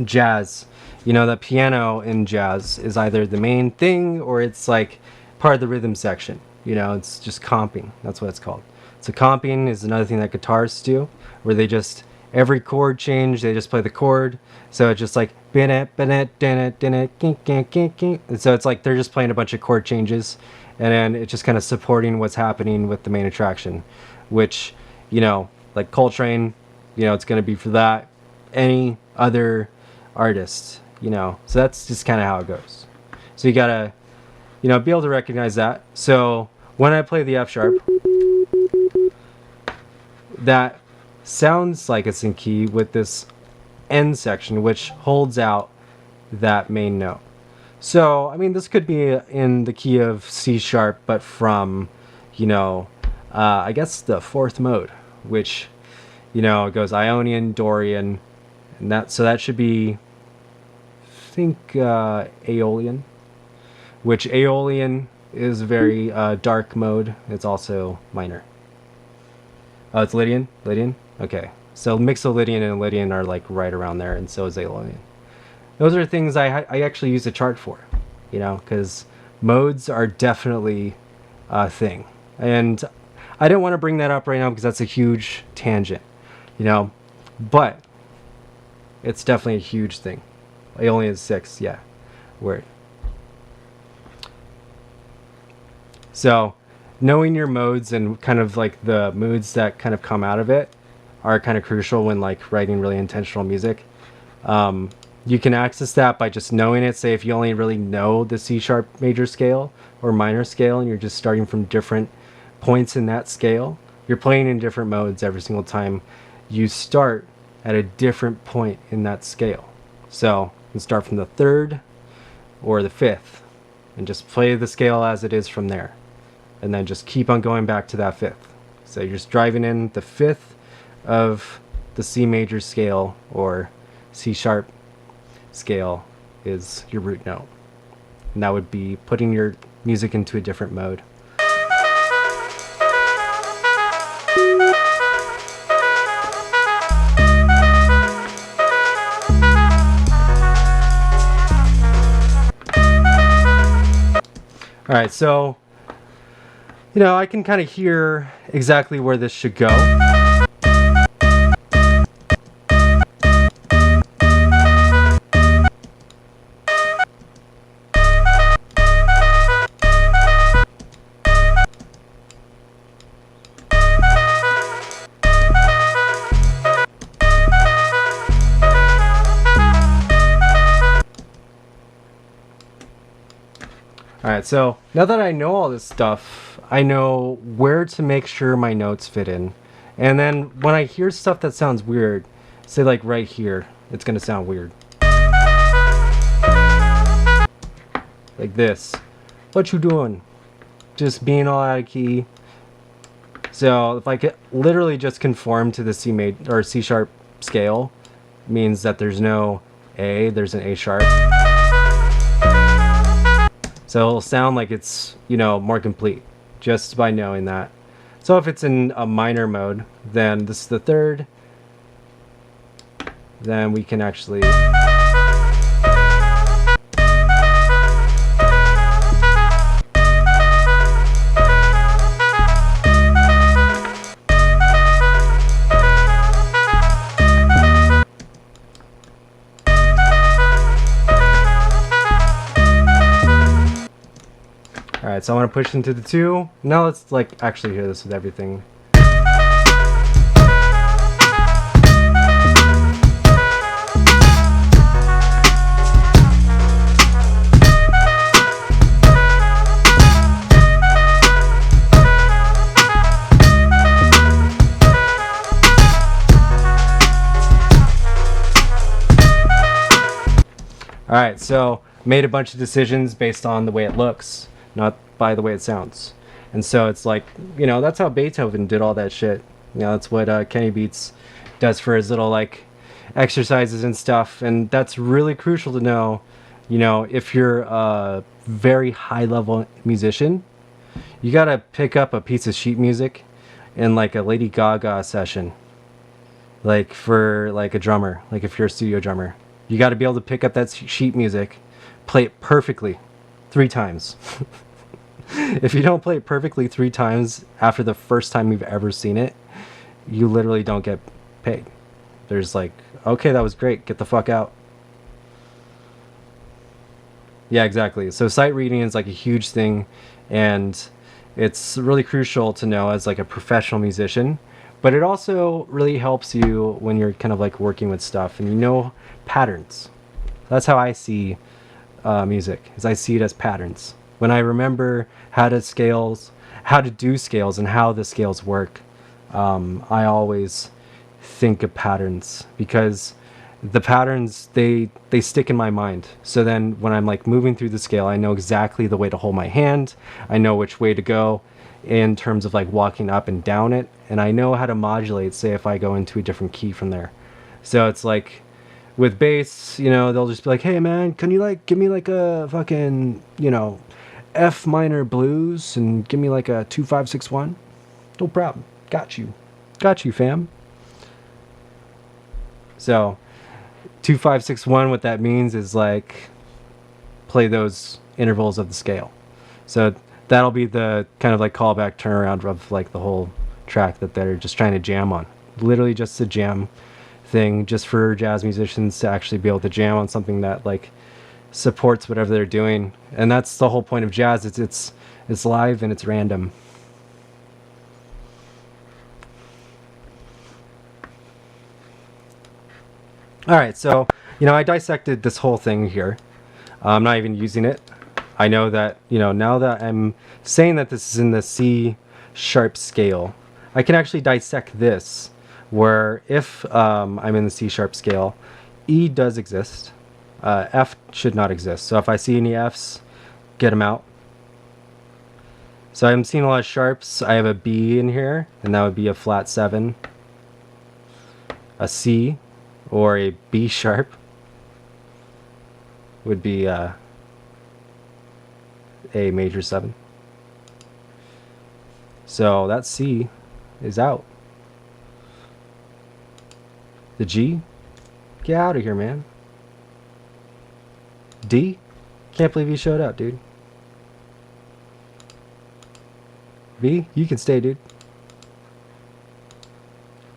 jazz, you know that piano in jazz is either the main thing or it's like part of the rhythm section. You know, it's just comping. That's what it's called. So comping is another thing that guitarists do, where they just, every chord change, they just play the chord. So it's just like, and so it's like they're just playing a bunch of chord changes, and then it's just kind of supporting what's happening with the main attraction, which, you know, like Coltrane, you know, it's going to be for that. Any other artist, you know, so that's just kind of how it goes. So you gotta, you know, be able to recognize that. So when I play the F sharp, that sounds like it's in key with this end section, which holds out that main note. So, I mean, this could be in the key of C sharp, but from, I guess the fourth mode, which, it goes Ionian, Dorian, and that should be, I think, Aeolian, which Aeolian is very dark mode. It's also minor. Oh, it's Lydian? Lydian? Okay. So Mixolydian and Lydian are like right around there, and so is Aeolian. Those are things I actually use a chart for, because modes are definitely a thing. And I didn't want to bring that up right now because that's a huge tangent, but it's definitely a huge thing. Aeolian is 6, yeah. Word. So knowing your modes and kind of like the moods that kind of come out of it are kind of crucial when like writing really intentional music. You can access that by just knowing it. Say if you only really know the C sharp major scale or minor scale and you're just starting from different points in that scale, you're playing in different modes every single time you start at a different point in that scale. So you can start from the 3rd or the 5th and just play the scale as it is from there. And then just keep on going back to that 5th. So you're just driving in the 5th of the C major scale or C sharp scale is your root note. And that would be putting your music into a different mode. Alright, so I can kind of hear exactly where this should go. Alright, so now that I know all this stuff, I know where to make sure my notes fit in. And then when I hear stuff that sounds weird, say like right here, it's going to sound weird. Like this. What you doing? Just being all out of key. So if I could literally just conform to the C major or C sharp scale, means that there's no A, there's an A sharp. So it'll sound like it's, more complete just by knowing that. So if it's in a minor mode, then this is the 3rd. Then we can actually... Alright, so I want to push into the 2. Now let's actually hear this with everything. Alright, so made a bunch of decisions based on the way it looks, not by the way it sounds. And so it's like, that's how Beethoven did all that shit. That's what Kenny Beats does for his little exercises and stuff. And that's really crucial to know, if you're a very high level musician, you gotta pick up a piece of sheet music in a Lady Gaga session. For a drummer, if you're a studio drummer. You gotta be able to pick up that sheet music, play it perfectly 3 times. If you don't play it perfectly 3 times after the first time you've ever seen it, you literally don't get paid. There's okay, that was great, get the fuck out. Yeah, exactly. So sight reading is a huge thing, and it's really crucial to know as a professional musician, but it also really helps you when you're kind of working with stuff and patterns. That's how I see music, is I see it as patterns. When I remember how to do scales and how the scales work, I always think of patterns, because the patterns, they stick in my mind. So then when I'm like moving through the scale, I know exactly the way to hold my hand. I know which way to go in terms of like walking up and down it, and I know how to modulate, say if I go into a different key from there. So it's like with bass, you know, they'll just be like, hey man, can you like give me like a fucking, you know, F minor blues and give me like a 2-5-6-1? No problem. Got you. Got you, fam. So 2-5-6-1, what that means is like play those intervals of the scale. So that'll be the kind of like callback turnaround of like the whole track that they're just trying to jam on. Literally just a jam thing, just for jazz musicians to actually be able to jam on something that like supports whatever they're doing. And that's the whole point of jazz. It's live and it's random. All right, so you know, I dissected this whole thing here. I'm not even using it. I know that, you know, now that I'm saying that this is in the C sharp scale, I can actually dissect this, where if I'm in the C sharp scale, E does exist. F should not exist. So if I see any Fs, get them out. So I'm seeing a lot of sharps. I have a B in here, and that would be a flat 7. A C, or a B sharp, would be a major 7. So that C is out. The G, get out of here, man. D, can't believe you showed up, dude. B, you can stay, dude.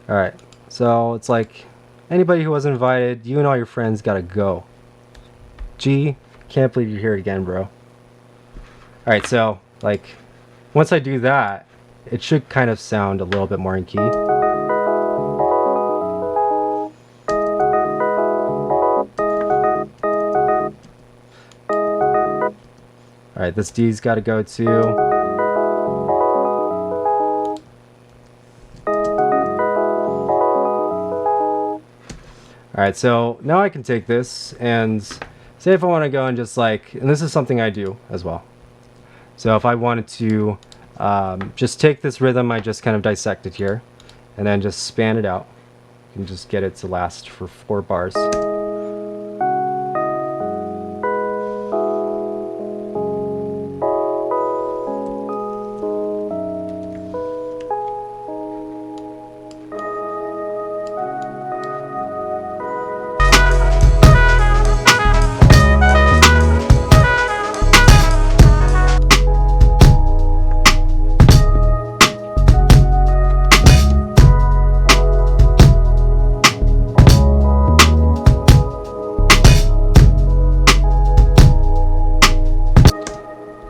Alright, so it's like anybody who wasn't invited, you and all your friends gotta go. G, can't believe you're here again, bro. Alright, so like once I do that, it should kind of sound a little bit more in key. Alright, this D's gotta go to. Alright, so now I can take this and say if I want to go and just like, and this is something I do as well. So if I wanted to just take this rhythm I just kind of dissected here and then just span it out, you can just get it to last for 4 bars.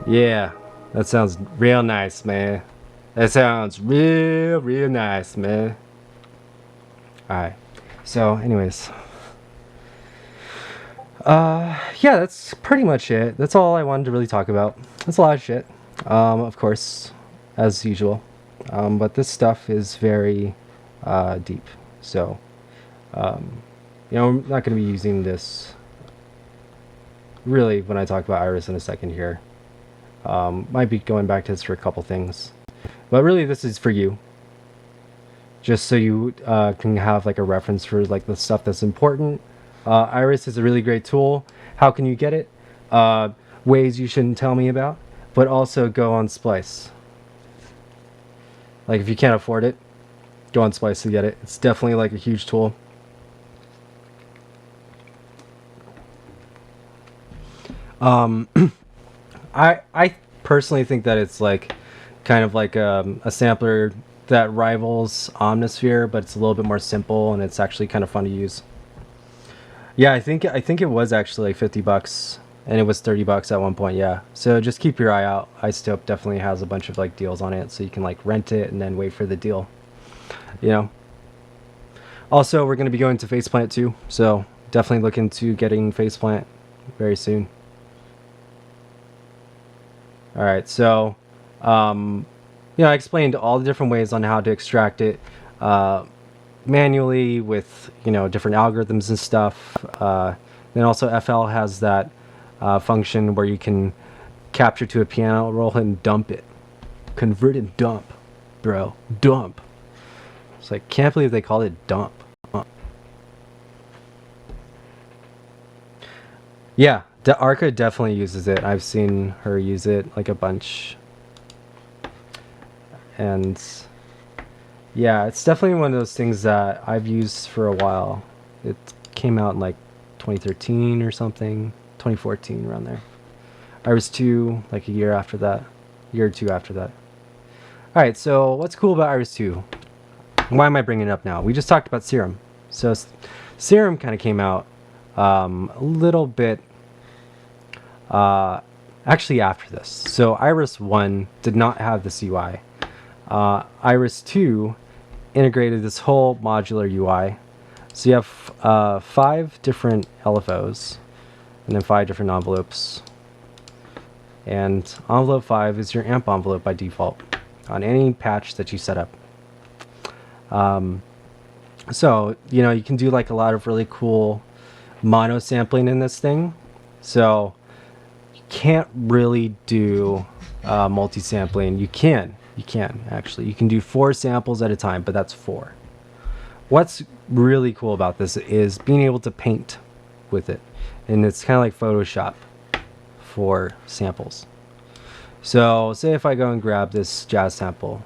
Yeah, that sounds real nice, man. That sounds real nice, man. Alright, so anyways. Yeah, that's pretty much it. That's all I wanted to really talk about. That's a lot of shit, of course, as usual. But this stuff is very deep. So, you know, I'm not going to be using this really when I talk about Iris in a second here. Might be going back to this for a couple things, but really this is for you, just so you can have like a reference for like the stuff that's important. Iris is a really great tool. How can you get it? Ways you shouldn't tell me about, but also go on Splice. Like if you can't afford it, go on Splice to get it. It's definitely like a huge tool. I personally think that it's like kind of like a sampler that rivals Omnisphere, but it's a little bit more simple and it's actually kind of fun to use. Yeah, I think it was actually like $50 and it was $30 at one point. Yeah, so just keep your eye out. Izotope definitely has a bunch of like deals on it, so you can like rent it and then wait for the deal. You know. Also, we're going to be going to Faceplant too, so definitely look into getting Faceplant very soon. Alright, so, you know, I explained all the different ways on how to extract it. manually with, you know, different algorithms and stuff. Then also FL has that function where you can capture to a piano roll and dump it. Convert and dump, bro. Dump. It's like, can't believe they called it dump. Yeah, Arca definitely uses it. I've seen her use it like a bunch. And yeah, it's definitely one of those things that I've used for a while. It came out in like 2013 or something, 2014, around there. Iris 2, like a year after that, year or two after that. All right, so what's cool about Iris 2? Why am I bringing it up now? We just talked about Serum. So Serum kind of came out a little bit actually after this. So Iris 1 did not have this UI. Iris 2 integrated this whole modular UI. So you have 5 different LFOs and then 5 different envelopes. And envelope 5 is your amp envelope by default on any patch that you set up. So, you know, you can do like a lot of really cool mono sampling in this thing. So you can't really do multi-sampling. You can actually. You can do 4 samples at a time, but that's 4. What's really cool about this is being able to paint with it. And it's kind of like Photoshop for samples. So say if I go and grab this jazz sample,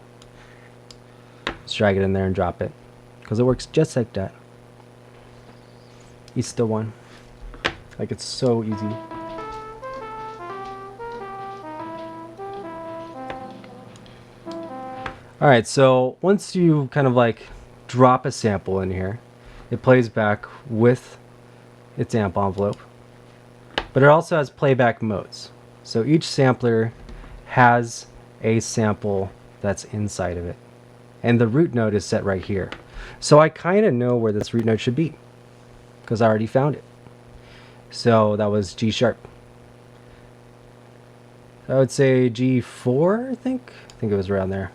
let's drag it in there and drop it, because it works just like that. It's the one. Like, it's so easy. Alright, so once you kind of like drop a sample in here, it plays back with its amp envelope. But it also has playback modes. So each sampler has a sample that's inside of it. And the root node is set right here. So I kind of know where this root node should be, because I already found it. So that was G sharp. I would say G4, I think it was around there.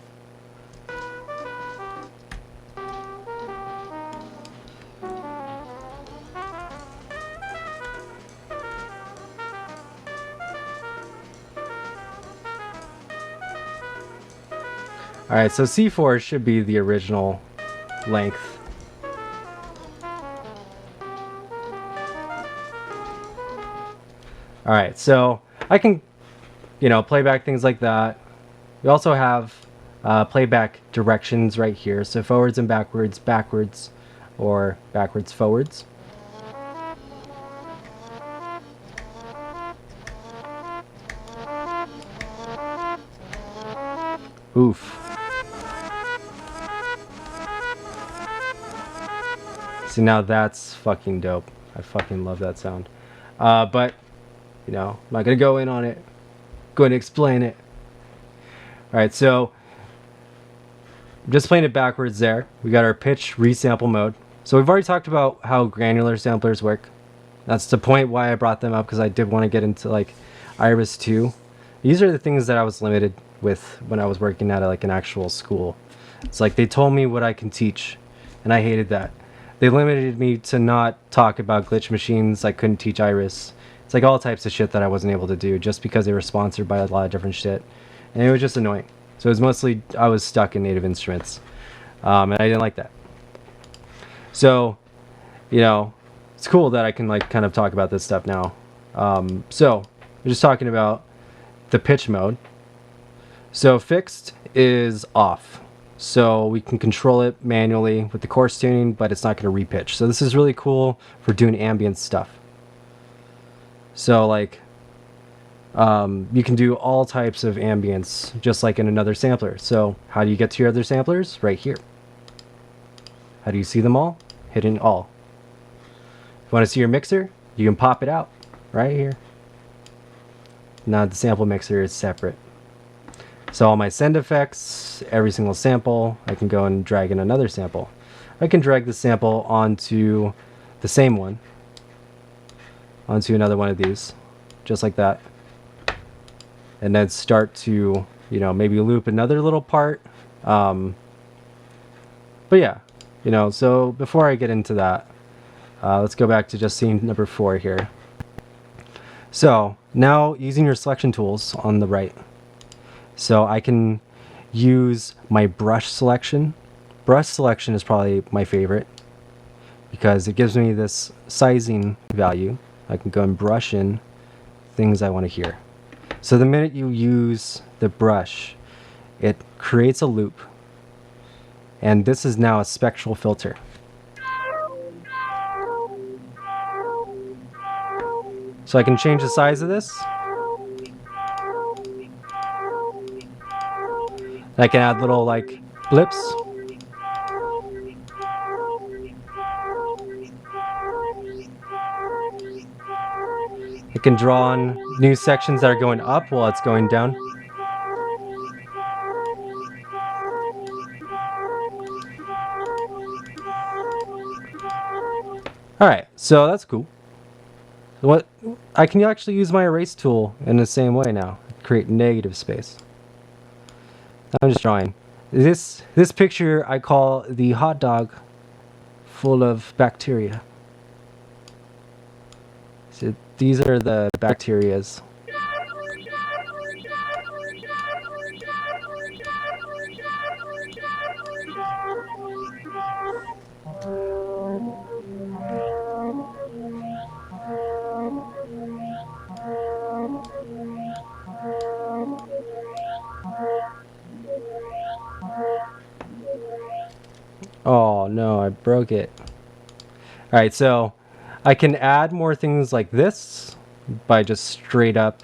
Alright, so C4 should be the original length. Alright, so I can, you know, play back things like that. We also have playback directions right here. So forwards and backwards, backwards, or backwards, forwards. Oof. See, now that's fucking dope. I fucking love that sound. But, you know, I'm not going to go in on it. Going to explain it. Alright, so I'm just playing it backwards there. We got our pitch resample mode. So we've already talked about how granular samplers work. That's the point why I brought them up, because I did want to get into like Iris 2. These are the things that I was limited with when I was working at like an actual school. It's like they told me what I can teach, and I hated that. They limited me to not talk about glitch machines. I couldn't teach Iris. It's like all types of shit that I wasn't able to do just because they were sponsored by a lot of different shit. And it was just annoying. So it was mostly, I was stuck in native instruments. And I didn't like that. So, you know, it's cool that I can like kind of talk about this stuff now. So we're just talking about the pitch mode. So fixed is off. So we can control it manually with the coarse tuning, but it's not going to repitch. So this is really cool for doing ambient stuff. So like, you can do all types of ambience just like in another sampler. So how do you get to your other samplers? Right here. How do you see them all? Hidden all. If you want to see your mixer, you can pop it out right here. Now the sample mixer is separate. So all my send effects, every single sample, I can go and drag in another sample. I can drag the sample onto the same one, onto another one of these, just like that. And then start to, you know, maybe loop another little part. But yeah, So before I get into that, let's go back to just scene number 4 here. So now using your selection tools on the right, so I can use my brush selection. Brush selection is probably my favorite because it gives me this sizing value. I can go and brush in things I want to hear. So the minute you use the brush, it creates a loop, and this is now a spectral filter. So I can change the size of this. I can add little like blips. I can draw on new sections that are going up while it's going down. Alright, so that's cool. What I can actually use my erase tool in the same way now. Create negative space. I'm just drawing. This picture I call the hot dog full of bacteria. So these are the bacterias. Oh no, I broke it. Alright, so I can add more things like this by just straight up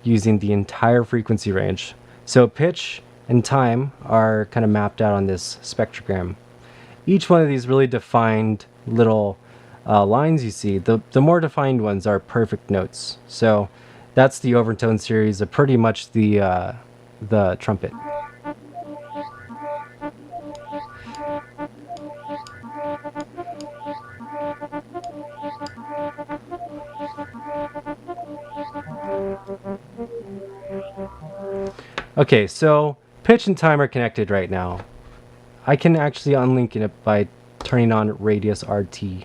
using the entire frequency range. So pitch and time are kind of mapped out on this spectrogram. Each one of these really defined little lines you see, the more defined ones are perfect notes. So that's the overtone series of pretty much the trumpet. Okay, so pitch and time are connected right now. I can actually unlink it by turning on radius RT.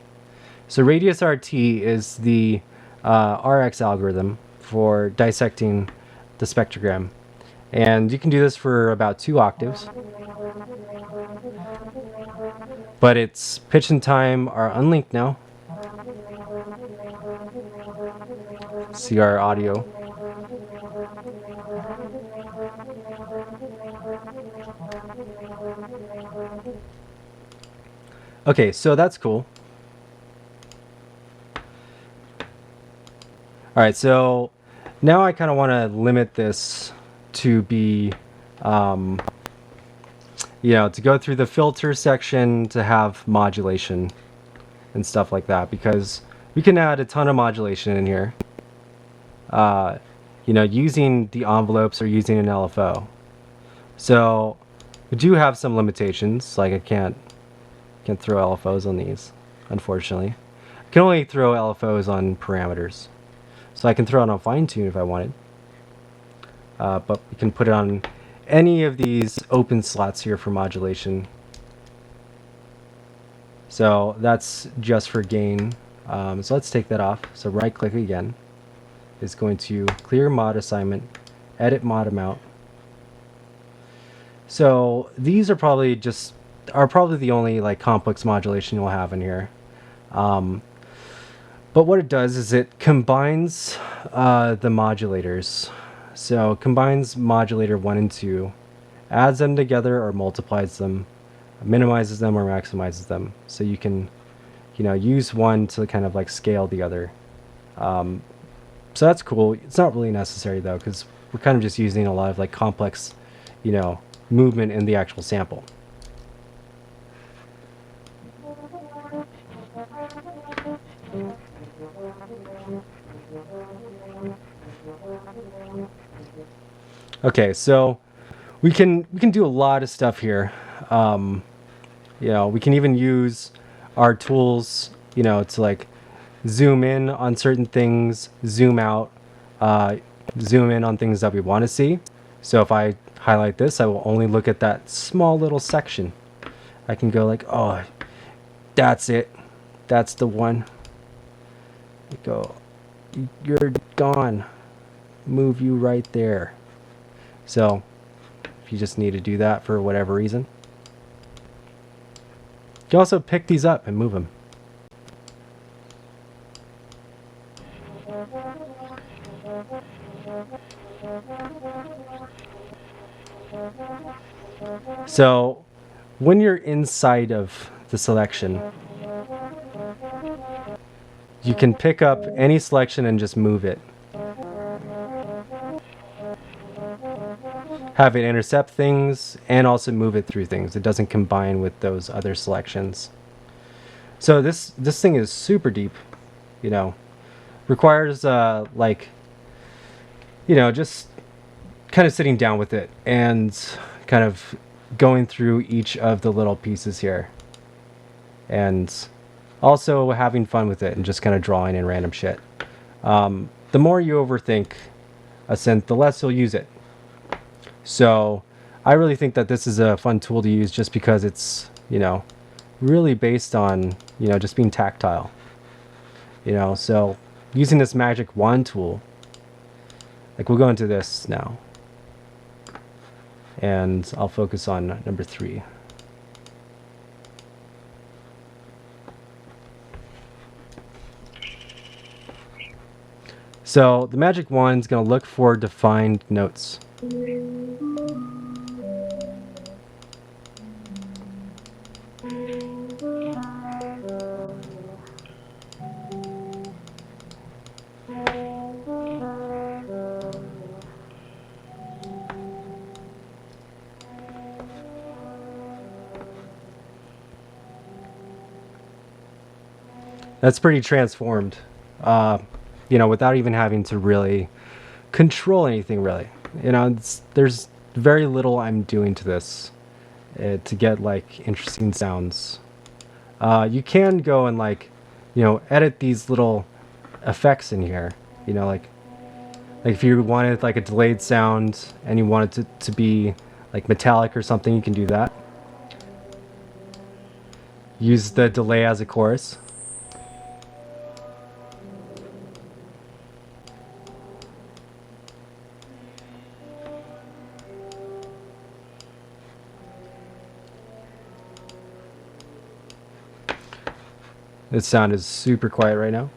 So radius RT is the RX algorithm for dissecting the spectrogram. And you can do this for about 2 octaves. But its pitch and time are unlinked now. See our audio. Okay, so that's cool. Alright, so now I kind of want to limit this to be, to go through the filter section to have modulation and stuff like that, because we can add a ton of modulation in here, using the envelopes or using an LFO. So we do have some limitations, like I can't throw LFOs on these, unfortunately. I can only throw LFOs on parameters. So I can throw it on fine tune if I wanted. But we can put it on any of these open slots here for modulation. So that's just for gain. So let's take that off. So right click again. Is going to clear mod assignment, edit mod amount. So these are probably the only like complex modulation you'll have in here. But what it does is it combines the modulators. So combines modulator 1 and 2, adds them together or multiplies them, minimizes them or maximizes them. So you can, use one to kind of like scale the other. So that's cool. It's not really necessary though, because we're kind of just using a lot of like complex, movement in the actual sample. Okay, so we can do a lot of stuff here. We can even use our tools, to like zoom in on certain things, zoom out, zoom in on things that we want to see. So if I highlight this, I will only look at that small little section. I can go like, oh, that's it. That's the one. I go, you're gone. Move you right there. So if you just need to do that for whatever reason, you can also pick these up and move them. So when you're inside of the selection, you can pick up any selection and just move it. Have it intercept things and also move it through things. It doesn't combine with those other selections. So this thing is super deep, you know. Requires like, you know, just kind of sitting down with it and kind of going through each of the little pieces here. And also having fun with it and just kind of drawing in random shit. The more you overthink a synth, the less you'll use it. So I really think that this is a fun tool to use just because it's, you know, really based on, you know, just being tactile. You know, so using this magic wand tool, like we'll go into this now. And I'll focus on number 3. So the magic wand is going to look for defined notes. That's pretty transformed, you know, without even having to really control anything, really. You know, there's very little I'm doing to this to get, like, interesting sounds. You can go and, like, you know, edit these little effects in here. You know, like if you wanted, like, a delayed sound and you wanted it to be, like, metallic or something, you can do that. Use the delay as a chorus. This sound is super quiet right now.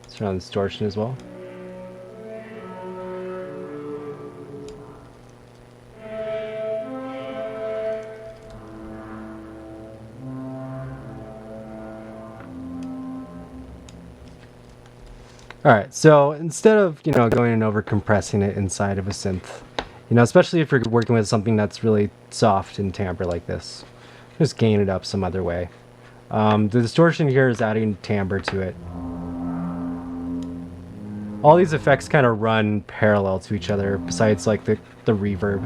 Let's turn on distortion as well. Alright, so instead of, you know, going and over compressing it inside of a synth, you know, especially if you're working with something that's really soft in timbre like this, just gain it up some other way. The distortion here is adding timbre to it. All these effects kind of run parallel to each other, besides like the reverb.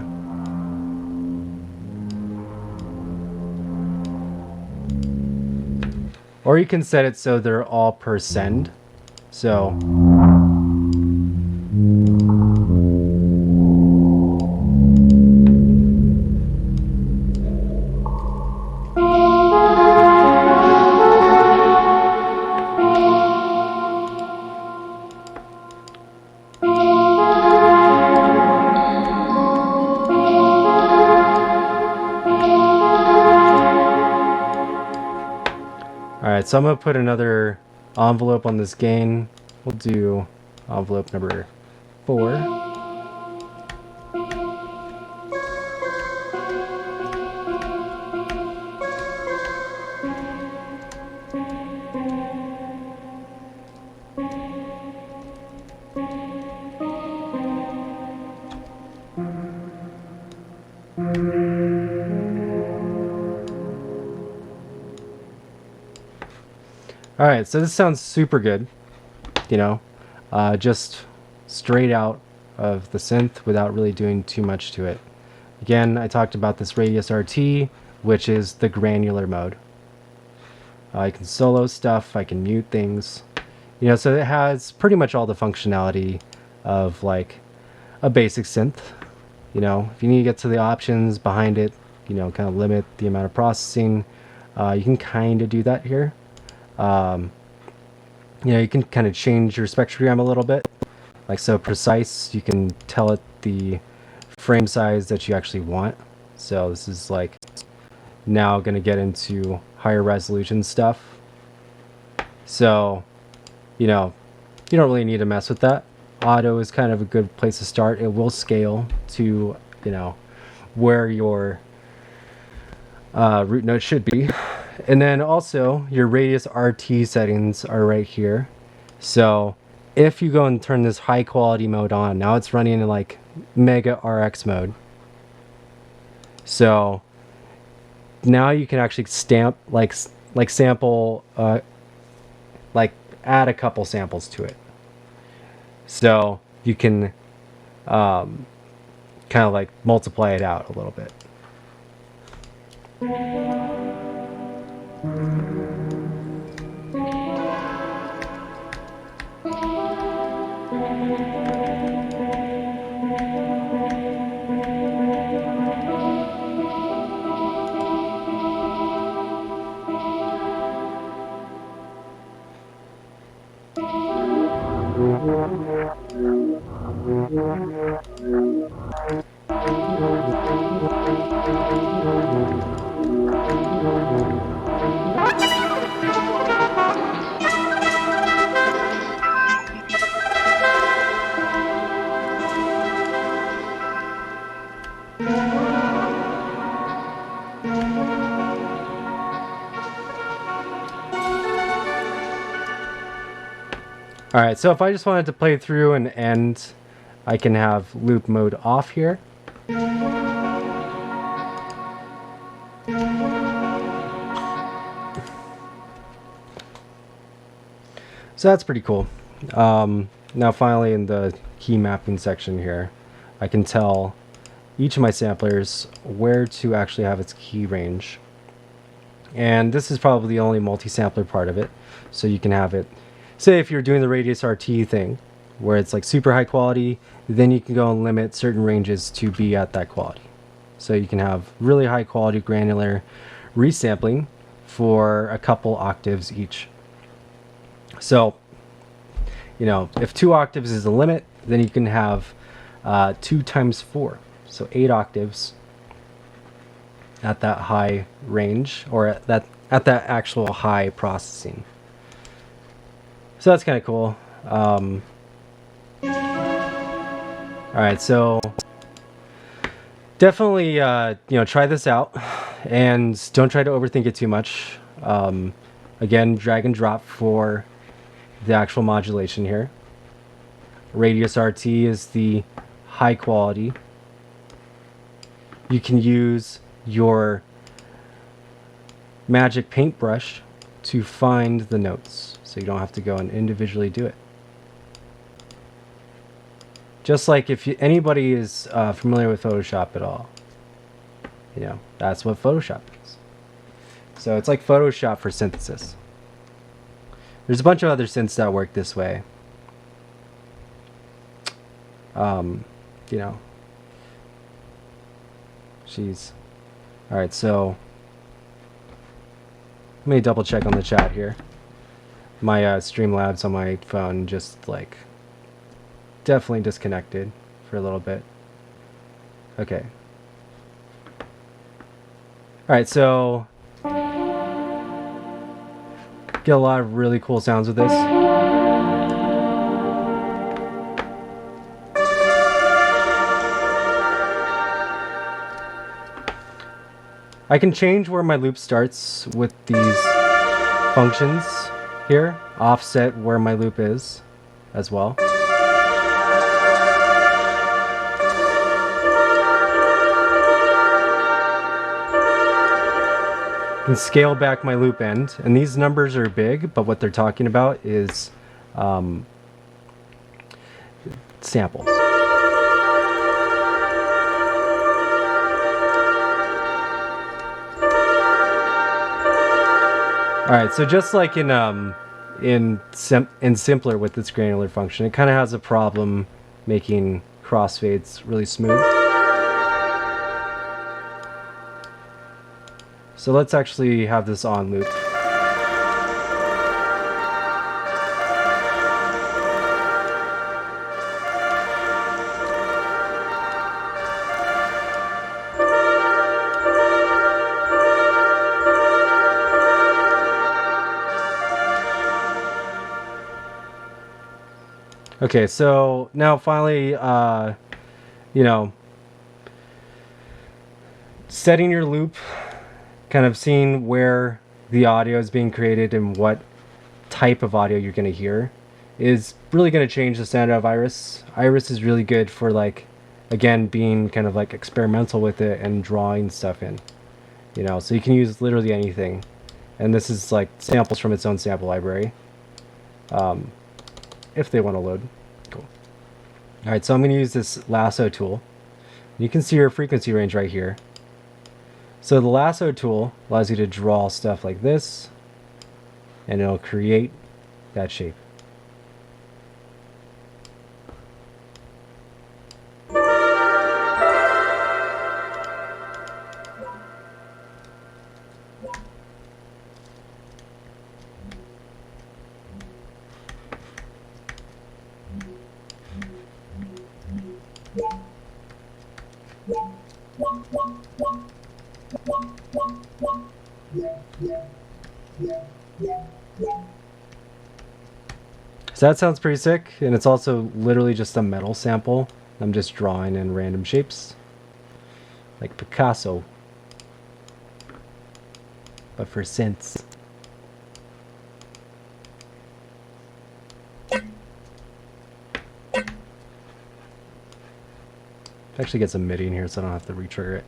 Or you can set it so they're all per send. So alright, so I'm going to put another envelope on this gain. We'll do envelope number 4. Alright, so this sounds super good, you know, just straight out of the synth without really doing too much to it. Again, I talked about this radius RT, which is the granular mode. I can solo stuff, I can mute things, you know, so it has pretty much all the functionality of like a basic synth. You know, if you need to get to the options behind it, you know, kind of limit the amount of processing, you can kind of do that here. You know, you can kind of change your spectrogram a little bit, like so precise. You can tell it the frame size that you actually want. So this is like now going to get into higher resolution stuff. So, you know, you don't really need to mess with that. Auto is kind of a good place to start. It will scale to, you know, where your root node should be. And then also your radius RT settings are right here. So if you go and turn this high quality mode on, now it's running in like mega RX mode. So now you can actually stamp like sample like add a couple samples to it. So you can kind of like multiply it out a little bit. All right, so if I just wanted to play through and end, I can have loop mode off here. So that's pretty cool. Now finally in the key mapping section here, I can tell each of my samplers where to actually have its key range. And this is probably the only multi-sampler part of it. So you can have it, say if you're doing the radius RT thing, where it's like super high quality, then you can go and limit certain ranges to be at that quality. So you can have really high quality granular resampling for a couple octaves each. So, you know, if 2 octaves is the limit, then you can have 2 times 4, so 8 octaves at that high range, or at that actual high processing. So that's kind of cool. All right, so definitely, you know, try this out, and don't try to overthink it too much. Again, drag and drop for the actual modulation here. Radius RT is the high quality. You can use your magic paintbrush to find the notes, so you don't have to go and individually do it. Just like if anybody is familiar with Photoshop at all, you know, that's what Photoshop is. So it's like Photoshop for synthesis. There's a bunch of other synths that work this way. You know, jeez. All right, so let me double check on the chat here. My Streamlabs on my phone just like definitely disconnected for a little bit. Okay. All right, so get a lot of really cool sounds with this. I can change where my loop starts with these functions here, offset where my loop is as well. And scale back my loop end, and these numbers are big, but what they're talking about is samples. All right, so just like in simpler with its granular function, it kind of has a problem making crossfades really smooth. So let's actually have this on loop. Okay, so now finally, you know, setting your loop, kind of seeing where the audio is being created and what type of audio you're going to hear is really going to change the sound of Iris. Iris is really good for, like, again, being kind of like experimental with it and drawing stuff in, you know, so you can use literally anything. And this is like samples from its own sample library, if they want to load. Cool. All right, so I'm going to use this lasso tool. You can see your frequency range right here. So the lasso tool allows you to draw stuff like this, and it'll create that shape. So that sounds pretty sick, and it's also literally just a metal sample. I'm just drawing in random shapes, like Picasso, but for synths. Actually get some MIDI in here so I don't have to retrigger it.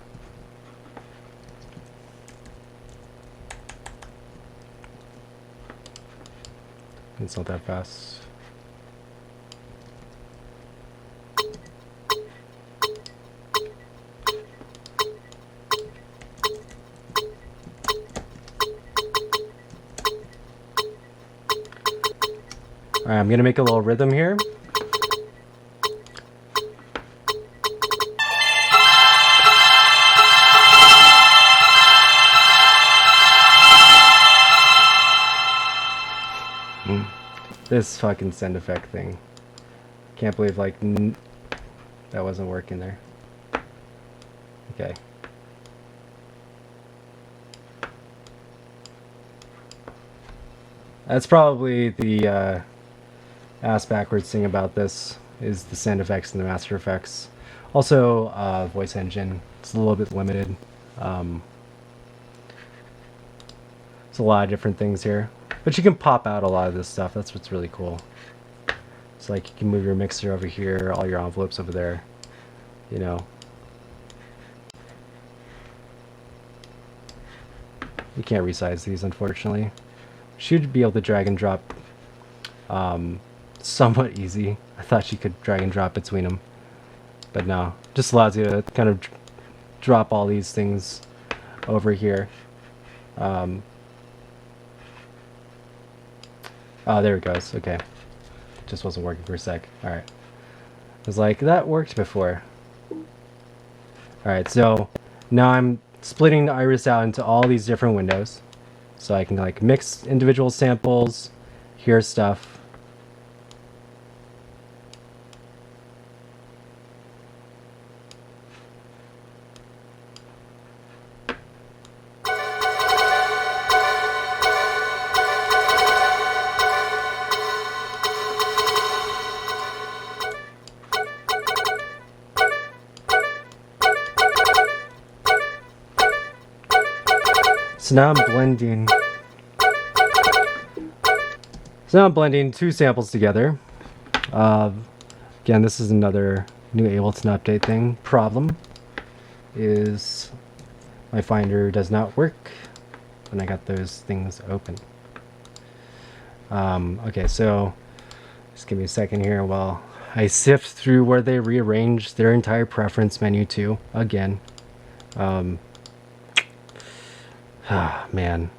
It's not that fast. Alright, I'm gonna make a little rhythm here. This fucking send effect thing. Can't believe, like, that wasn't working there. Okay. That's probably the ass backwards thing about this, is the sound effects and the master effects. Also, voice engine. It's a little bit limited. There's a lot of different things here. But you can pop out a lot of this stuff. That's what's really cool. It's like you can move your mixer over here, all your envelopes over there, you know. You can't resize these, unfortunately. Should be able to drag and drop somewhat easy. I thought you could drag and drop between them. But no, just allows you to kind of drop all these things over here. Oh, there it goes. Okay. Just wasn't working for a sec. Alright. I was like, that worked before. Alright, so now I'm splitting the Iris out into all these different windows. So I can, like, mix individual samples, hear stuff. So now I'm blending. Two samples together. Again, this is another new Ableton update thing. Problem is my Finder does not work when I got those things open. Okay, so just give me a second here while I sift through where they rearranged their entire preference menu to again. Ah, man.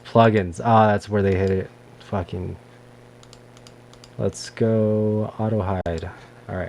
Plugins. Ah, that's where they hit it. Fucking. Let's go auto hide. Alright.